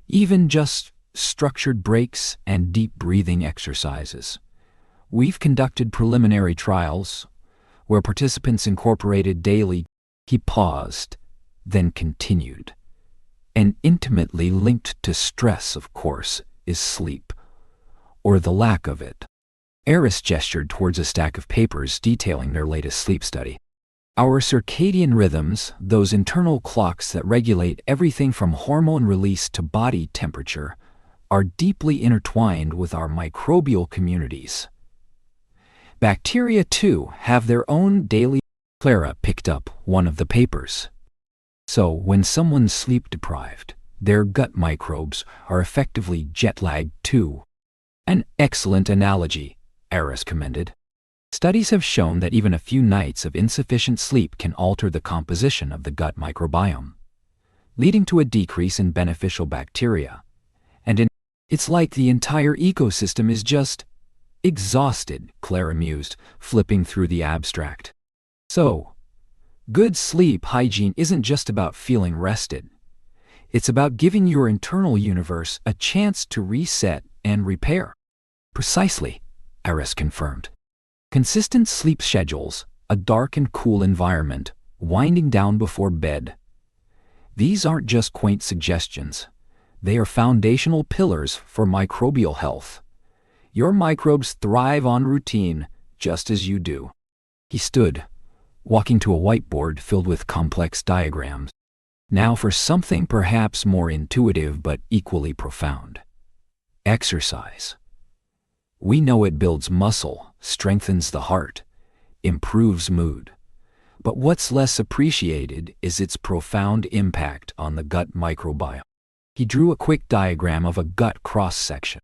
S1: even just structured breaks and deep breathing exercises. We've conducted preliminary trials where participants incorporated daily. He paused, then continued. And intimately linked to stress, of course, is sleep, or the lack of it. Eris gestured towards a stack of papers detailing their latest sleep study. Our circadian rhythms, those internal clocks that regulate everything from hormone release to body temperature, are deeply intertwined with our microbial communities. Bacteria, too, have their own daily. Clara picked up one of the papers. So, when someone's sleep-deprived, their gut microbes are effectively jet-lagged too. An excellent analogy, Eris commended. Studies have shown that even a few nights of insufficient sleep can alter the composition of the gut microbiome, leading to a decrease in beneficial bacteria. It's like the entire ecosystem is just exhausted, Clara mused, flipping through the abstract. So, good sleep hygiene isn't just about feeling rested. It's about giving your internal universe a chance to reset and repair. Precisely, Eris confirmed. Consistent sleep schedules, a dark and cool environment, winding down before bed. These aren't just quaint suggestions. They are foundational pillars for microbial health. Your microbes thrive on routine, just as you do. He stood, walking to a whiteboard filled with complex diagrams. Now for something perhaps more intuitive but equally profound. Exercise. We know it builds muscle, strengthens the heart, improves mood. But what's less appreciated is its profound impact on the gut microbiome. He drew a quick diagram of a gut cross-section.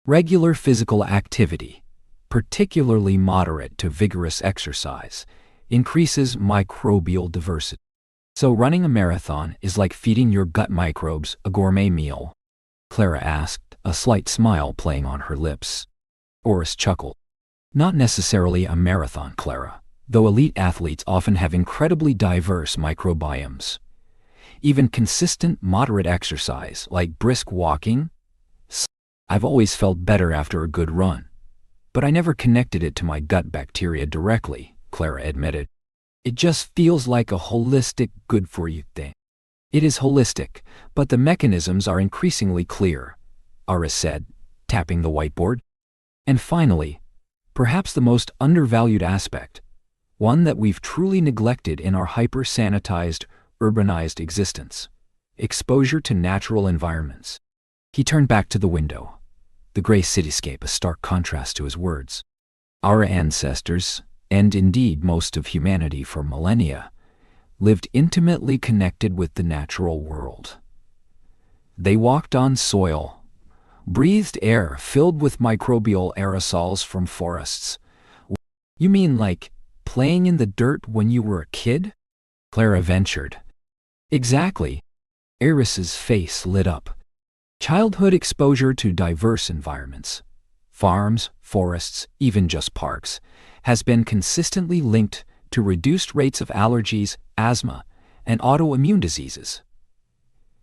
S1: Regular physical activity, particularly moderate to vigorous exercise, increases microbial diversity. So running a marathon is like feeding your gut microbes a gourmet meal? Clara asked, a slight smile playing on her lips. Eris chuckled. Not necessarily a marathon, Clara, though elite athletes often have incredibly diverse microbiomes. Even consistent, moderate exercise, like brisk walking. I've always felt better after a good run. But I never connected it to my gut bacteria directly, Clara admitted. It just feels like a holistic, good-for-you thing. It is holistic, but the mechanisms are increasingly clear, Eris said, tapping the whiteboard. And finally, perhaps the most undervalued aspect, one that we've truly neglected in our hyper-sanitized, urbanized existence: exposure to natural environments. He turned back to the window, the gray cityscape a stark contrast to his words. Our ancestors, and indeed most of humanity for millennia, lived intimately connected with the natural world. They walked on soil, breathed air filled with microbial aerosols from forests. You mean like playing in the dirt when you were a kid? Clara ventured. Exactly. Eris's face lit up. Childhood exposure to diverse environments, farms, forests, even just parks, has been consistently linked to reduced rates of allergies, asthma, and autoimmune diseases.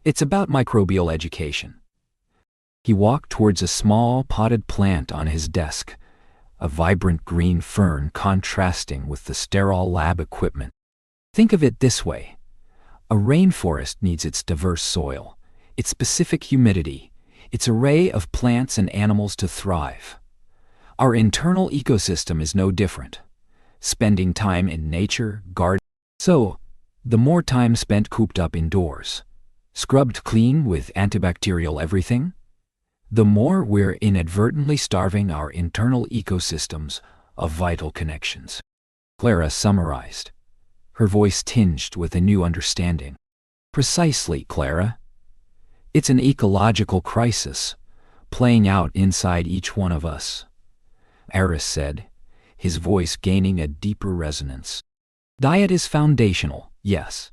S1: It's about microbial education. He walked towards a small potted plant on his desk, a vibrant green fern contrasting with the sterile lab equipment. Think of it this way. A rainforest needs its diverse soil, its specific humidity, its array of plants and animals to thrive. Our internal ecosystem is no different. Spending time in nature, garden. So, the more time spent cooped up indoors, scrubbed clean with antibacterial everything, the more we're inadvertently starving our internal ecosystems of vital connections. Clara summarized, her voice tinged with a new understanding. Precisely, Clara. It's an ecological crisis, playing out inside each one of us, Eris said, his voice gaining a deeper resonance. Diet is foundational, yes.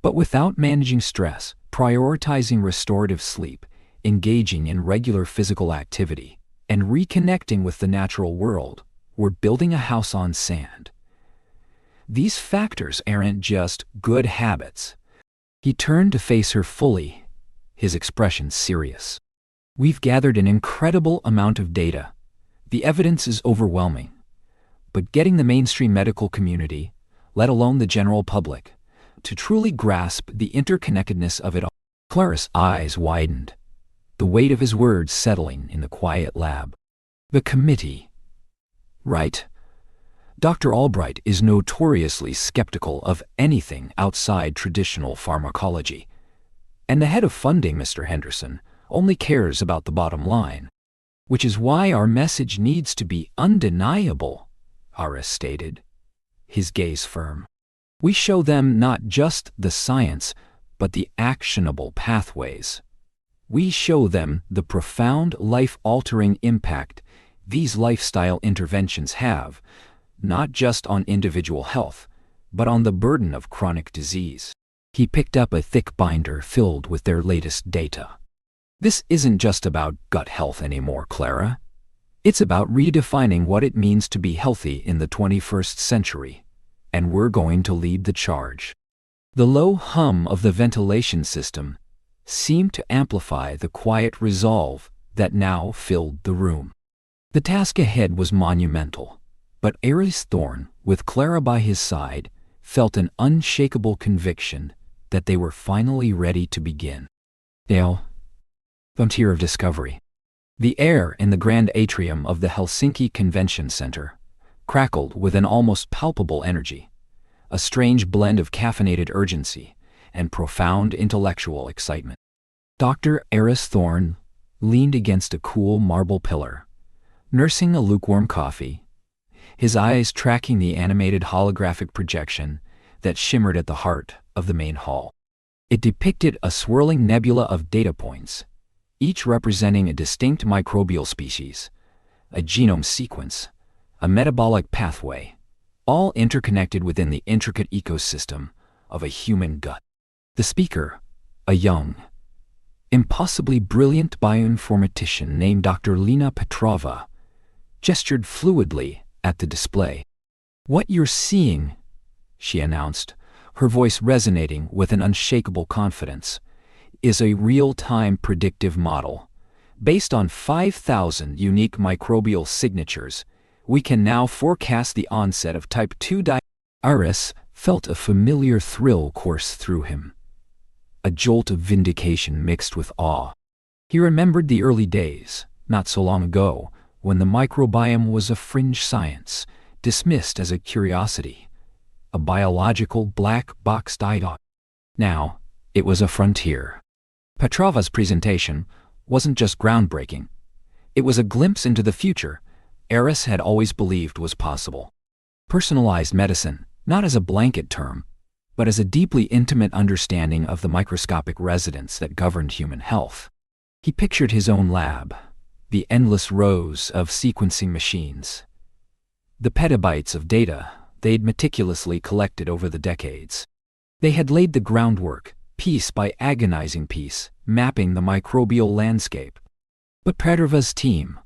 S1: But without managing stress, prioritizing restorative sleep, engaging in regular physical activity, and reconnecting with the natural world, we're building a house on sand. These factors aren't just good habits. He turned to face her fully, his expression serious. We've gathered an incredible amount of data. The evidence is overwhelming. But getting the mainstream medical community, let alone the general public, to truly grasp the interconnectedness of it all. Clara's eyes widened, the weight of his words settling in the quiet lab. The committee. Right. Dr. Albright is notoriously skeptical of anything outside traditional pharmacology. And the head of funding, Mr. Henderson, only cares about the bottom line. Which is why our message needs to be undeniable, Aris stated, his gaze firm. We show them not just the science, but the actionable pathways. We show them the profound life-altering impact these lifestyle interventions have, not just on individual health, but on the burden of chronic disease. He picked up a thick binder filled with their latest data. This isn't just about gut health anymore, Clara. It's about redefining what it means to be healthy in the 21st century, and we're going to lead the charge. The low hum of the ventilation system seemed to amplify the quiet resolve that now filled the room. The task ahead was monumental, but Aris Thorne, with Clara by his side, felt an unshakable conviction that they were finally ready to begin. Dale, frontier of discovery. The air in the grand atrium of the Helsinki Convention Center crackled with an almost palpable energy, a strange blend of caffeinated urgency and profound intellectual excitement. Dr. Aris Thorne leaned against a cool marble pillar, nursing a lukewarm coffee, his eyes tracking the animated holographic projection that shimmered at the heart of the main hall. It depicted a swirling nebula of data points, each representing a distinct microbial species, a genome sequence, a metabolic pathway, all interconnected within the intricate ecosystem of a human gut. The speaker, a young, impossibly brilliant bioinformatician named Dr. Lena Petrova, gestured fluidly at the display. "What you're seeing," she announced, her voice resonating with an unshakable confidence, "is a real-time predictive model. Based on 5,000 unique microbial signatures, we can now forecast the onset of type 2 diabetes." Aris felt a familiar thrill course through him, a jolt of vindication mixed with awe. He remembered the early days, not so long ago, when the microbiome was a fringe science, dismissed as a curiosity, a biological black box dot. Now, it was a frontier. Petrova's presentation wasn't just groundbreaking. It was a glimpse into the future Aris had always believed was possible. Personalized medicine, not as a blanket term, but as a deeply intimate understanding of the microscopic residence that governed human health. He pictured his own lab, the endless rows of sequencing machines, the petabytes of data they'd meticulously collected over the decades. They had laid the groundwork, piece by agonizing piece, mapping the microbial landscape. But Petrova's team,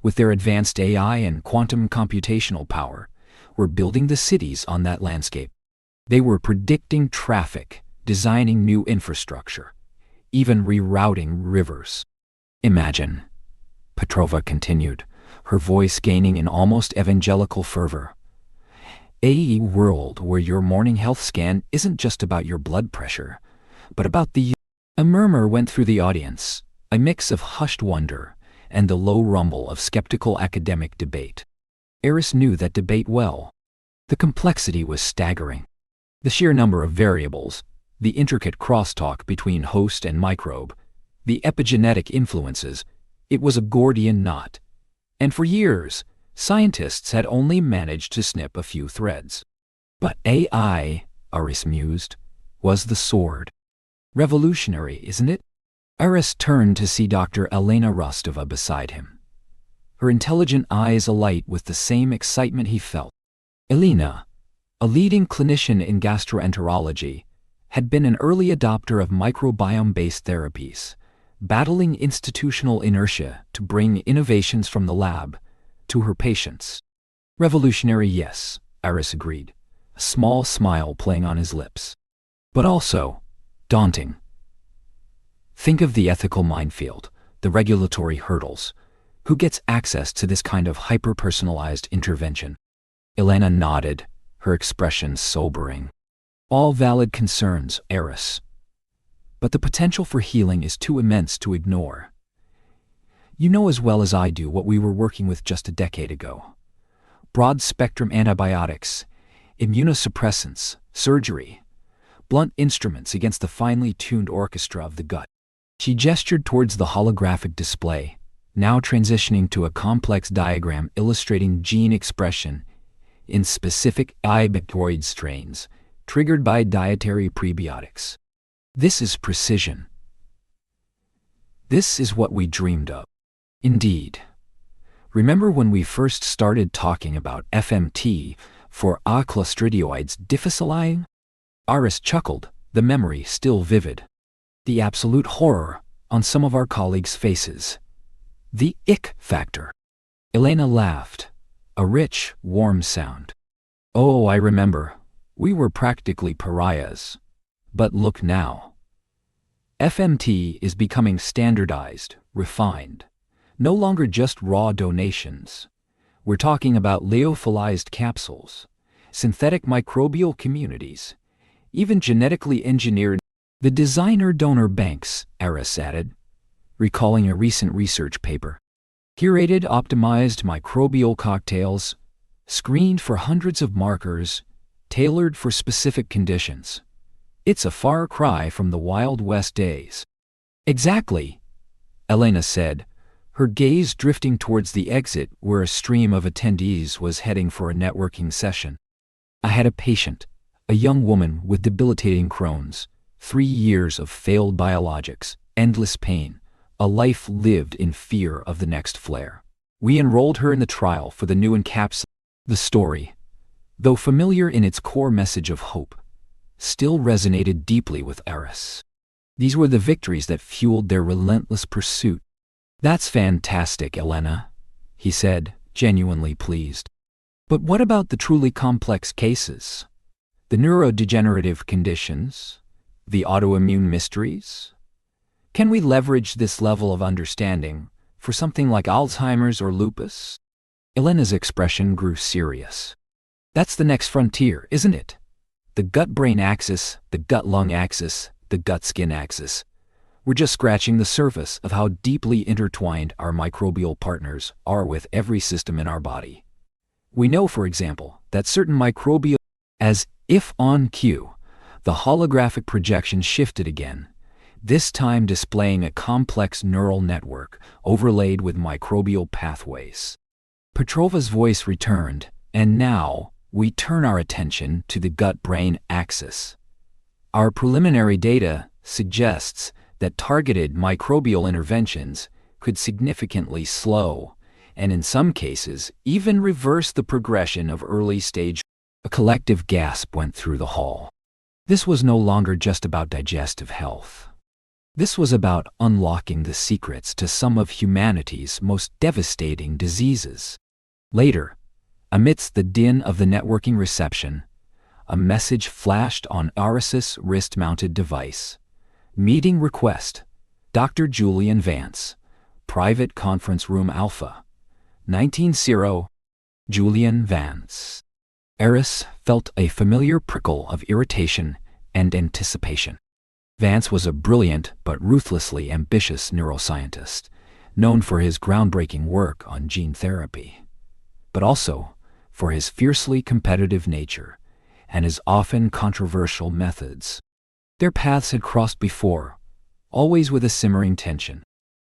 S1: with their advanced AI and quantum computational power, were building the cities on that landscape. They were predicting traffic, designing new infrastructure, even rerouting rivers. Imagine, Petrova continued, her voice gaining in almost evangelical fervor, a world where your morning health scan isn't just about your blood pressure, but about the... A murmur went through the audience, a mix of hushed wonder and the low rumble of skeptical academic debate. Aris knew that debate well. The complexity was staggering. The sheer number of variables, the intricate crosstalk between host and microbe, the epigenetic influences, it was a Gordian knot. And for years, scientists had only managed to snip a few threads. But AI, Aris mused, was the sword. Revolutionary, isn't it? Aris turned to see Dr. Elena Rostova beside him, her intelligent eyes alight with the same excitement he felt. Elena, a leading clinician in gastroenterology, had been an early adopter of microbiome-based therapies, battling institutional inertia to bring innovations from the lab to her patients. Revolutionary, yes, Iris agreed, a small smile playing on his lips. But also daunting. Think of the ethical minefield, the regulatory hurdles. Who gets access to this kind of hyper-personalized intervention? Elena nodded, her expression sobering. All valid concerns, Iris. But the potential for healing is too immense to ignore. You know as well as I do what we were working with just a decade ago. Broad-spectrum antibiotics, immunosuppressants, surgery, blunt instruments against the finely tuned orchestra of the gut. She gestured towards the holographic display, now transitioning to a complex diagram illustrating gene expression in specific bacteroid strains triggered by dietary prebiotics. This is precision. This is what we dreamed of. Indeed. Remember when we first started talking about FMT for Clostridioides difficile? Iris chuckled, the memory still vivid. The absolute horror on some of our colleagues' faces. The ick factor. Elena laughed, a rich, warm sound. Oh, I remember. We were practically pariahs. But look now. FMT is becoming standardized, refined. No longer just raw donations. We're talking about lyophilized capsules, synthetic microbial communities, even genetically engineered. The designer-donor banks, Iris added, recalling a recent research paper. Curated, optimized microbial cocktails, screened for hundreds of markers, tailored for specific conditions. It's a far cry from the Wild West days. Exactly, Elena said, her gaze drifting towards the exit where a stream of attendees was heading for a networking session. I had a patient, a young woman with debilitating Crohn's, 3 years of failed biologics, endless pain, a life lived in fear of the next flare. We enrolled her in the trial for the new encapsulation. The story, though familiar in its core message of hope, still resonated deeply with Iris. These were the victories that fueled their relentless pursuit. That's fantastic, Elena, he said, genuinely pleased. But what about the truly complex cases? The neurodegenerative conditions? The autoimmune mysteries? Can we leverage this level of understanding for something like Alzheimer's or lupus? Elena's expression grew serious. That's the next frontier, isn't it? The gut-brain axis, the gut-lung axis, the gut-skin axis. We're just scratching the surface of how deeply intertwined our microbial partners are with every system in our body. We know, for example, that certain microbial, as if on cue, the holographic projection shifted again, this time displaying a complex neural network overlaid with microbial pathways. Petrova's voice returned, and now we turn our attention to the gut-brain axis. Our preliminary data suggests that targeted microbial interventions could significantly slow, and in some cases, even reverse the progression of early-stage. A collective gasp went through the hall. This was no longer just about digestive health. This was about unlocking the secrets to some of humanity's most devastating diseases. Later, amidst the din of the networking reception, a message flashed on Iris's wrist-mounted device. Meeting request, Dr. Julian Vance, Private Conference Room Alpha, 19-0, Julian Vance. Iris felt a familiar prickle of irritation and anticipation. Vance was a brilliant but ruthlessly ambitious neuroscientist, known for his groundbreaking work on gene therapy, but also for his fiercely competitive nature and his often controversial methods. Their paths had crossed before, always with a simmering tension.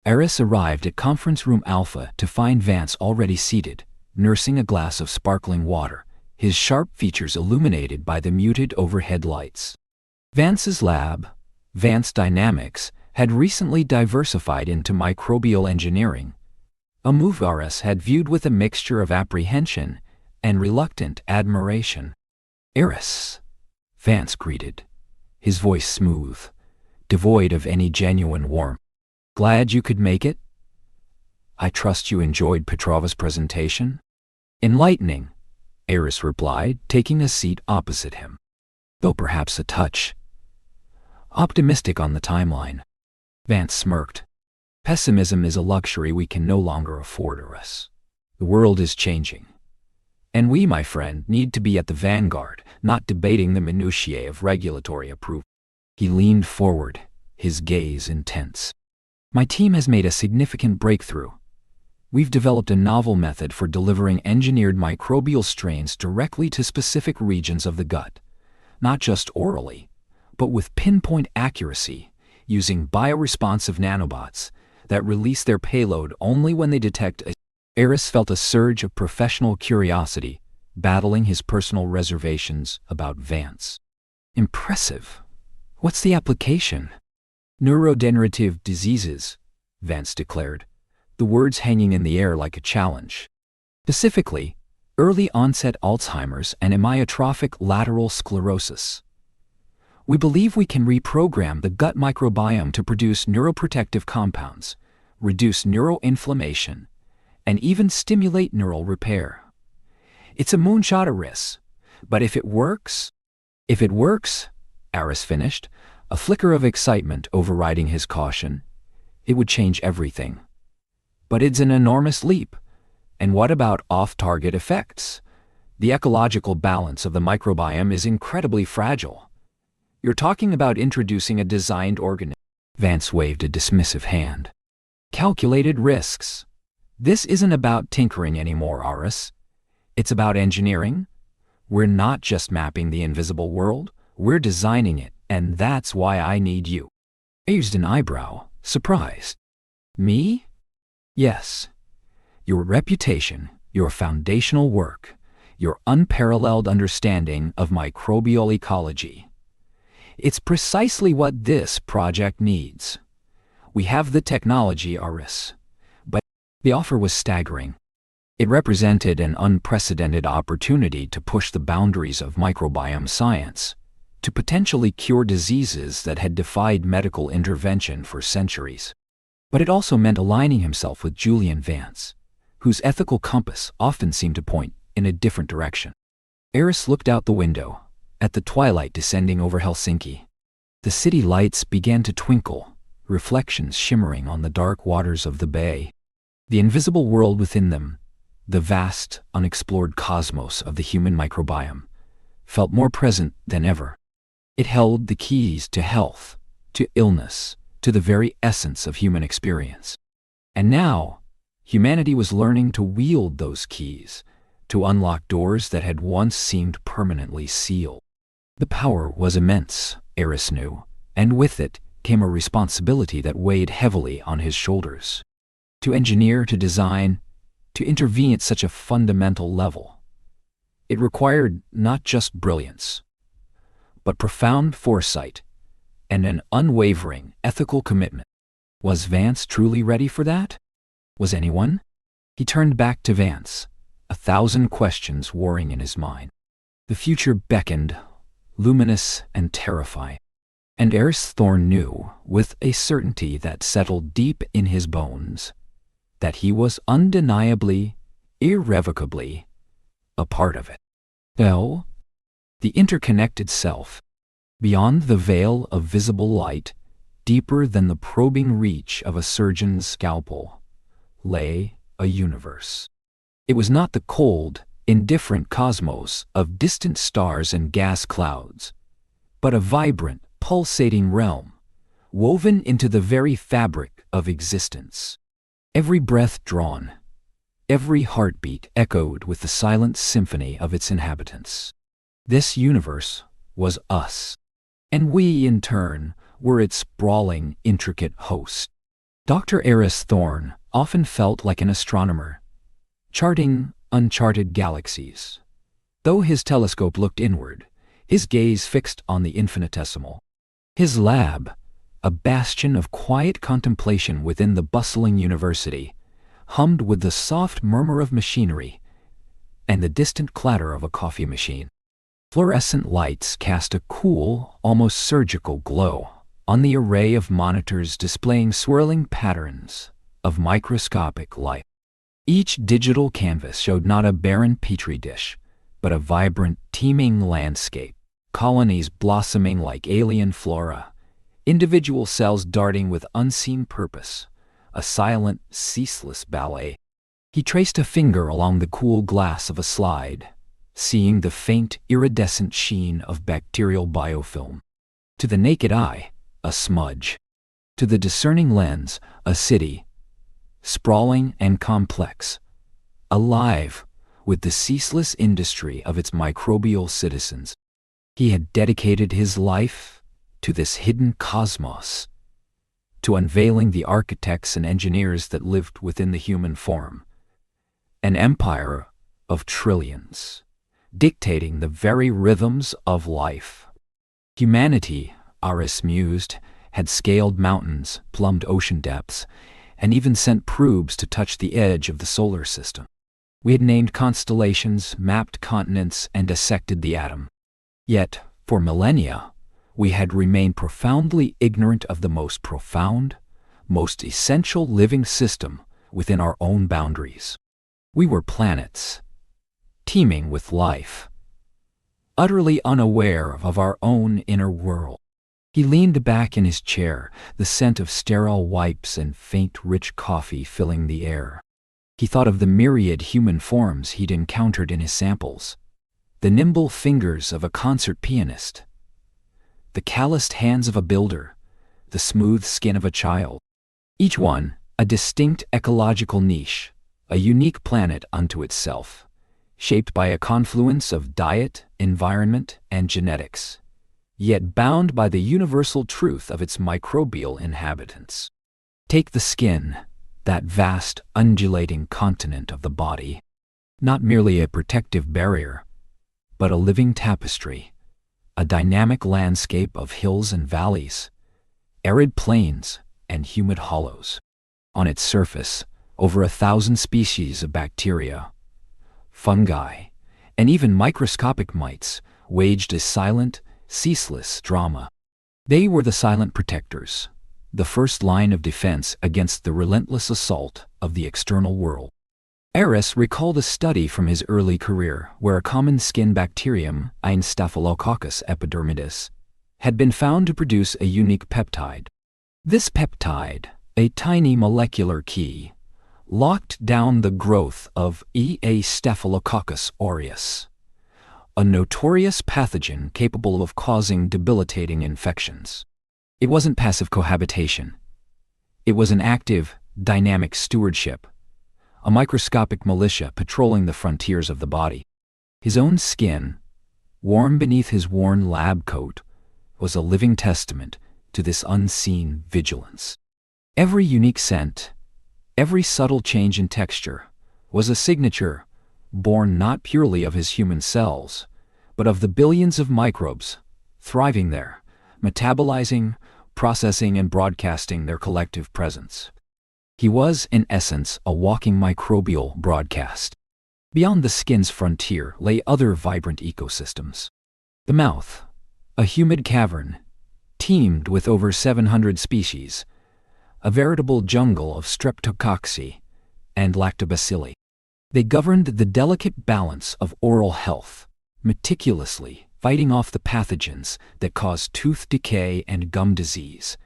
S1: Iris arrived at Conference Room Alpha to find Vance already seated, nursing a glass of sparkling water, his sharp features illuminated by the muted overhead lights. Vance's lab, Vance Dynamics, had recently diversified into microbial engineering, a move Iris had viewed with a mixture of apprehension and reluctant admiration. Iris, Vance greeted, his voice smooth, devoid of any genuine warmth. Glad you could make it? I trust you enjoyed Petrova's presentation? Enlightening, Eris replied, taking a seat opposite him, though perhaps a touch optimistic on the timeline. Vance smirked. Pessimism is a luxury we can no longer afford, Eris. The world is changing. And we, my friend, need to be at the vanguard, not debating the minutiae of regulatory approval. He leaned forward, his gaze intense. My team has made a significant breakthrough. We've developed a novel method for delivering engineered microbial strains directly to specific regions of the gut, not just orally, but with pinpoint accuracy, using bioresponsive nanobots that release their payload only when they detect a... Eris felt a surge of professional curiosity, battling his personal reservations about Vance. Impressive. What's the application? Neurodegenerative diseases, Vance declared, the words hanging in the air like a challenge. Specifically, early-onset Alzheimer's and amyotrophic lateral sclerosis. We believe we can reprogram the gut microbiome to produce neuroprotective compounds, reduce neuroinflammation, and even stimulate neural repair. It's a moonshot, Eris, but if it works, Eris finished, a flicker of excitement overriding his caution, it would change everything. But it's an enormous leap. And what about off-target effects? The ecological balance of the microbiome is incredibly fragile. You're talking about introducing a designed organism. Vance waved a dismissive hand. Calculated risks. This isn't about tinkering anymore, Eris. It's about engineering. We're not just mapping the invisible world, we're designing it, and that's why I need you. I raised an eyebrow, surprised. Me? Yes. Your reputation, your foundational work, your unparalleled understanding of microbial ecology. It's precisely what this project needs. We have the technology, Eris. But the offer was staggering. It represented an unprecedented opportunity to push the boundaries of microbiome science, to potentially cure diseases that had defied medical intervention for centuries. But it also meant aligning himself with Julian Vance, whose ethical compass often seemed to point in a different direction. Eris looked out the window, at the twilight descending over Helsinki. The city lights began to twinkle, reflections shimmering on the dark waters of the bay. The invisible world within them, the vast, unexplored cosmos of the human microbiome, felt more present than ever. It held the keys to health, to illness, to the very essence of human experience. And now, humanity was learning to wield those keys, to unlock doors that had once seemed permanently sealed. The power was immense, Eris knew, and with it came a responsibility that weighed heavily on his shoulders. To engineer, to design, to intervene at such a fundamental level. It required not just brilliance, but profound foresight and an unwavering ethical commitment. Was Vance truly ready for that? Was anyone? He turned back to Vance, 1,000 questions warring in his mind. The future beckoned, luminous and terrifying. And Eris Thorne knew, with a certainty that settled deep in his bones, that he was undeniably, irrevocably, a part of it. No, the interconnected self, beyond the veil of visible light, deeper than the probing reach of a surgeon's scalpel, lay a universe. It was not the cold, indifferent cosmos of distant stars and gas clouds, but a vibrant, pulsating realm, woven into the very fabric of existence. Every breath drawn, every heartbeat echoed with the silent symphony of its inhabitants. This universe was us, and we, in turn, were its sprawling, intricate host. Dr. Eris Thorne often felt like an astronomer, charting uncharted galaxies. Though his telescope looked inward, his gaze fixed on the infinitesimal. His lab, a bastion of quiet contemplation within the bustling university, hummed with the soft murmur of machinery and the distant clatter of a coffee machine. Fluorescent lights cast a cool, almost surgical glow on the array of monitors displaying swirling patterns of microscopic light. Each digital canvas showed not a barren petri dish, but a vibrant, teeming landscape, colonies blossoming like alien flora, individual cells darting with unseen purpose, a silent, ceaseless ballet. He traced a finger along the cool glass of a slide, seeing the faint, iridescent sheen of bacterial biofilm. To the naked eye, a smudge. To the discerning lens, a city, sprawling and complex, alive with the ceaseless industry of its microbial citizens. He had dedicated his life to this hidden cosmos, to unveiling the architects and engineers that lived within the human form. An empire of trillions, dictating the very rhythms of life. Humanity, Aris mused, had scaled mountains, plumbed ocean depths, and even sent probes to touch the edge of the solar system. We had named constellations, mapped continents, and dissected the atom. Yet, for millennia, we had remained profoundly ignorant of the most profound, most essential living system within our own boundaries. We were planets, teeming with life, utterly unaware of our own inner world. He leaned back in his chair, the scent of sterile wipes and faint, rich coffee filling the air. He thought of the myriad human forms he'd encountered in his samples, the nimble fingers of a concert pianist, the calloused hands of a builder, the smooth skin of a child. Each one, a distinct ecological niche, a unique planet unto itself, shaped by a confluence of diet, environment, and genetics, yet bound by the universal truth of its microbial inhabitants. Take the skin, that vast, undulating continent of the body, not merely a protective barrier, but a living tapestry, a dynamic landscape of hills and valleys, arid plains and humid hollows. On its surface, over 1,000 species of bacteria, fungi, and even microscopic mites waged a silent, ceaseless drama. They were the silent protectors, the first line of defense against the relentless assault of the external world. Aris recalled a study from his early career where a common skin bacterium, ein Staphylococcus epidermidis, had been found to produce a unique peptide. This peptide, a tiny molecular key, locked down the growth of E. Staphylococcus aureus, a notorious pathogen capable of causing debilitating infections. It wasn't passive cohabitation. It was an active, dynamic stewardship, a microscopic militia patrolling the frontiers of the body. His own skin, warm beneath his worn lab coat, was a living testament to this unseen vigilance. Every unique scent, every subtle change in texture, was a signature born not purely of his human cells, but of the billions of microbes thriving there, metabolizing, processing, and broadcasting their collective presence. He was, in essence, a walking microbial broadcast. Beyond the skin's frontier lay other vibrant ecosystems. The mouth, a humid cavern, teemed with over 700 species, a veritable jungle of streptococci and lactobacilli. They governed the delicate balance of oral health, meticulously fighting off the pathogens that cause tooth decay and gum disease,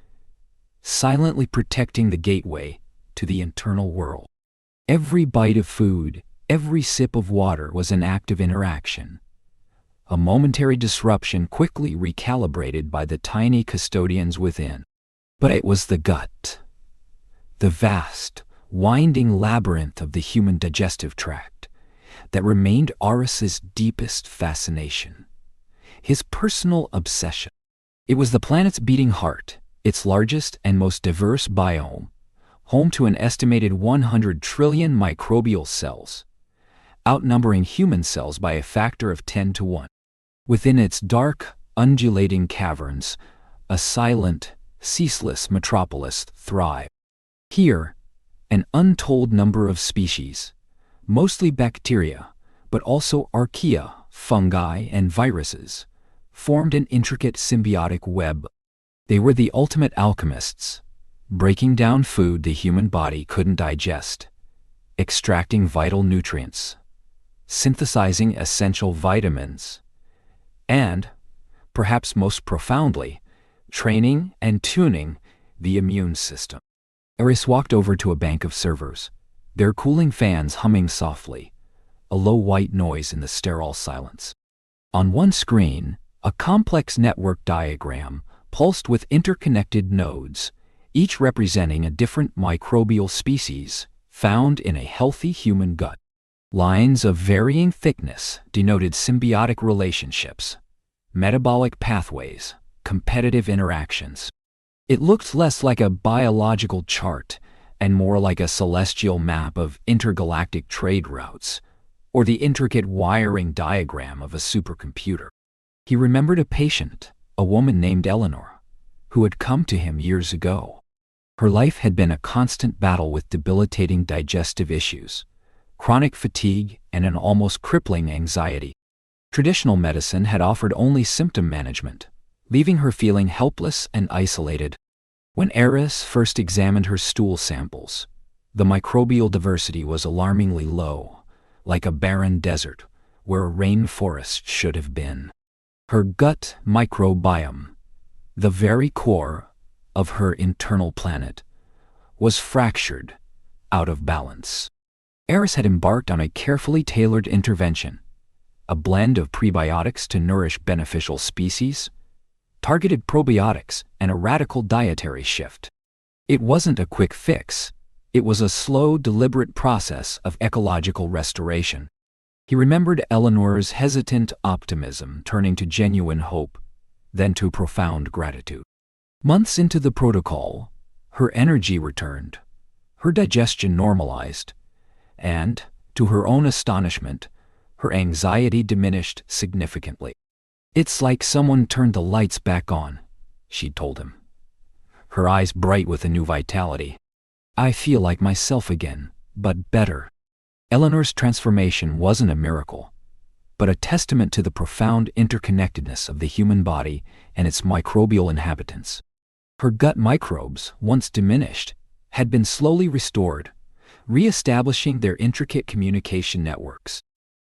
S1: silently protecting the gateway to the internal world. Every bite of food, every sip of water was an active interaction, a momentary disruption quickly recalibrated by the tiny custodians within. But it was the gut, the vast, winding labyrinth of the human digestive tract, that remained Aris's deepest fascination, his personal obsession. It was the planet's beating heart, its largest and most diverse biome, home to an estimated 100 trillion microbial cells, outnumbering human cells by a factor of 10 to 1. Within its dark, undulating caverns, a silent, ceaseless metropolis thrived. Here, an untold number of species, mostly bacteria, but also archaea, fungi, and viruses, formed an intricate symbiotic web. They were the ultimate alchemists, breaking down food the human body couldn't digest, extracting vital nutrients, synthesizing essential vitamins, and, perhaps most profoundly, training and tuning the immune system. Eris walked over to a bank of servers, their cooling fans humming softly, a low white noise in the sterile silence. On one screen, a complex network diagram pulsed with interconnected nodes, each representing a different microbial species found in a healthy human gut. Lines of varying thickness denoted symbiotic relationships, metabolic pathways, competitive interactions. It looked less like a biological chart and more like a celestial map of intergalactic trade routes, or the intricate wiring diagram of a supercomputer. He remembered a patient, a woman named Eleanor, who had come to him years ago. Her life had been a constant battle with debilitating digestive issues, chronic fatigue, and an almost crippling anxiety. Traditional medicine had offered only symptom management, leaving her feeling helpless and isolated. When Eris first examined her stool samples, the microbial diversity was alarmingly low, like a barren desert where a rainforest should have been. Her gut microbiome, the very core of her internal planet, was fractured, out of balance. Eris had embarked on a carefully tailored intervention, a blend of prebiotics to nourish beneficial species, targeted probiotics, and a radical dietary shift. It wasn't a quick fix. It was a slow, deliberate process of ecological restoration. He remembered Eleanor's hesitant optimism turning to genuine hope, then to profound gratitude. Months into the protocol, her energy returned, her digestion normalized, and, to her own astonishment, her anxiety diminished significantly. "It's like someone turned the lights back on," she'd told him, her eyes bright with a new vitality. "I feel like myself again, but better." Eleanor's transformation wasn't a miracle, but a testament to the profound interconnectedness of the human body and its microbial inhabitants. Her gut microbes, once diminished, had been slowly restored, re-establishing their intricate communication networks.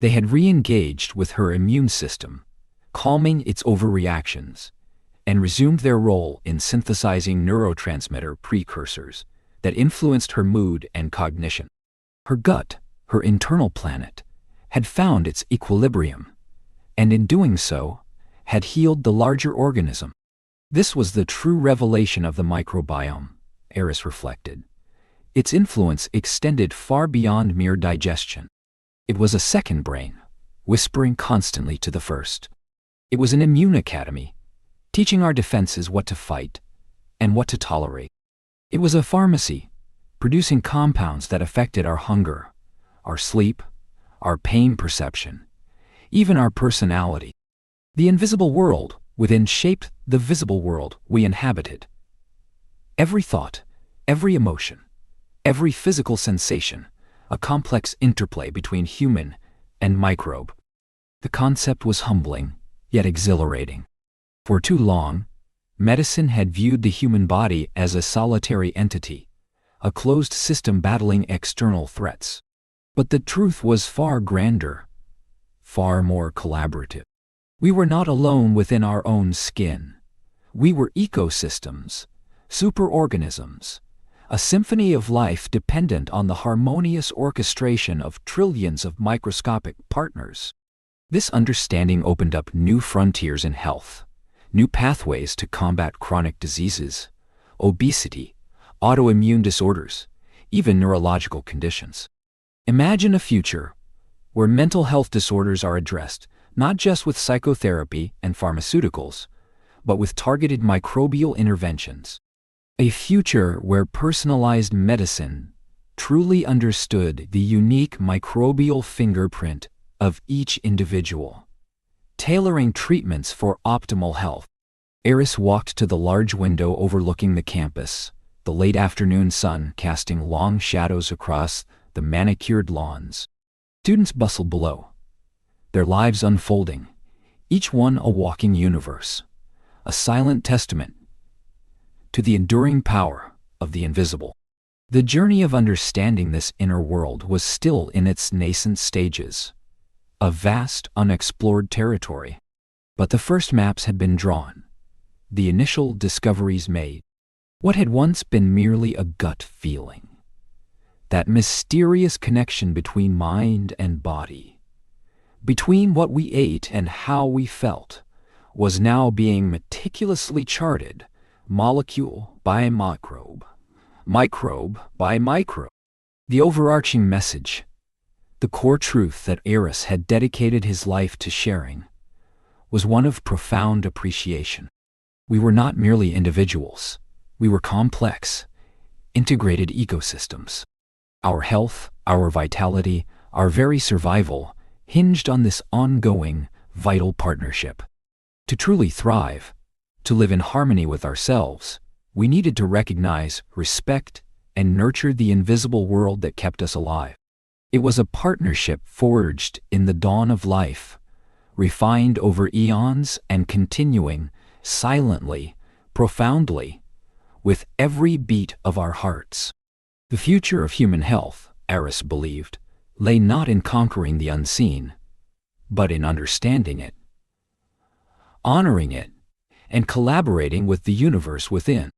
S1: They had re-engaged with her immune system, calming its overreactions, and resumed their role in synthesizing neurotransmitter precursors that influenced her mood and cognition. Her gut, her internal planet, had found its equilibrium, and in doing so, had healed the larger organism. This was the true revelation of the microbiome, Eris reflected. Its influence extended far beyond mere digestion. It was a second brain, whispering constantly to the first. It was an immune academy, teaching our defenses what to fight and what to tolerate. It was a pharmacy, producing compounds that affected our hunger, our sleep, our pain perception, even our personality. The invisible world within shaped the visible world we inhabited. Every thought, every emotion, every physical sensation, a complex interplay between human and microbe. The concept was humbling, yet exhilarating. For too long, medicine had viewed the human body as a solitary entity, a closed system battling external threats. But the truth was far grander, far more collaborative. We were not alone within our own skin. We were ecosystems, superorganisms, a symphony of life dependent on the harmonious orchestration of trillions of microscopic partners. This understanding opened up new frontiers in health, new pathways to combat chronic diseases, obesity, autoimmune disorders, even neurological conditions. Imagine a future where mental health disorders are addressed not just with psychotherapy and pharmaceuticals, but with targeted microbial interventions. A future where personalized medicine truly understood the unique microbial fingerprint of each individual, tailoring treatments for optimal health. Eris walked to the large window overlooking the campus, the late afternoon sun casting long shadows across the manicured lawns. Students bustled below, their lives unfolding, each one a walking universe, a silent testament to the enduring power of the invisible. The journey of understanding this inner world was still in its nascent stages, a vast, unexplored territory. But the first maps had been drawn, the initial discoveries made. What had once been merely a gut feeling, that mysterious connection between mind and body, between what we ate and how we felt, was now being meticulously charted, molecule by microbe, microbe by microbe. The overarching message, the core truth that Eris had dedicated his life to sharing, was one of profound appreciation. We were not merely individuals. We were complex, integrated ecosystems. Our health, our vitality, our very survival hinged on this ongoing, vital partnership. To truly thrive, to live in harmony with ourselves, we needed to recognize, respect, and nurture the invisible world that kept us alive. It was a partnership forged in the dawn of life, refined over eons and continuing, silently, profoundly, with every beat of our hearts. The future of human health, Eris believed, lay not in conquering the unseen, but in understanding it, honoring it, and collaborating with the universe within.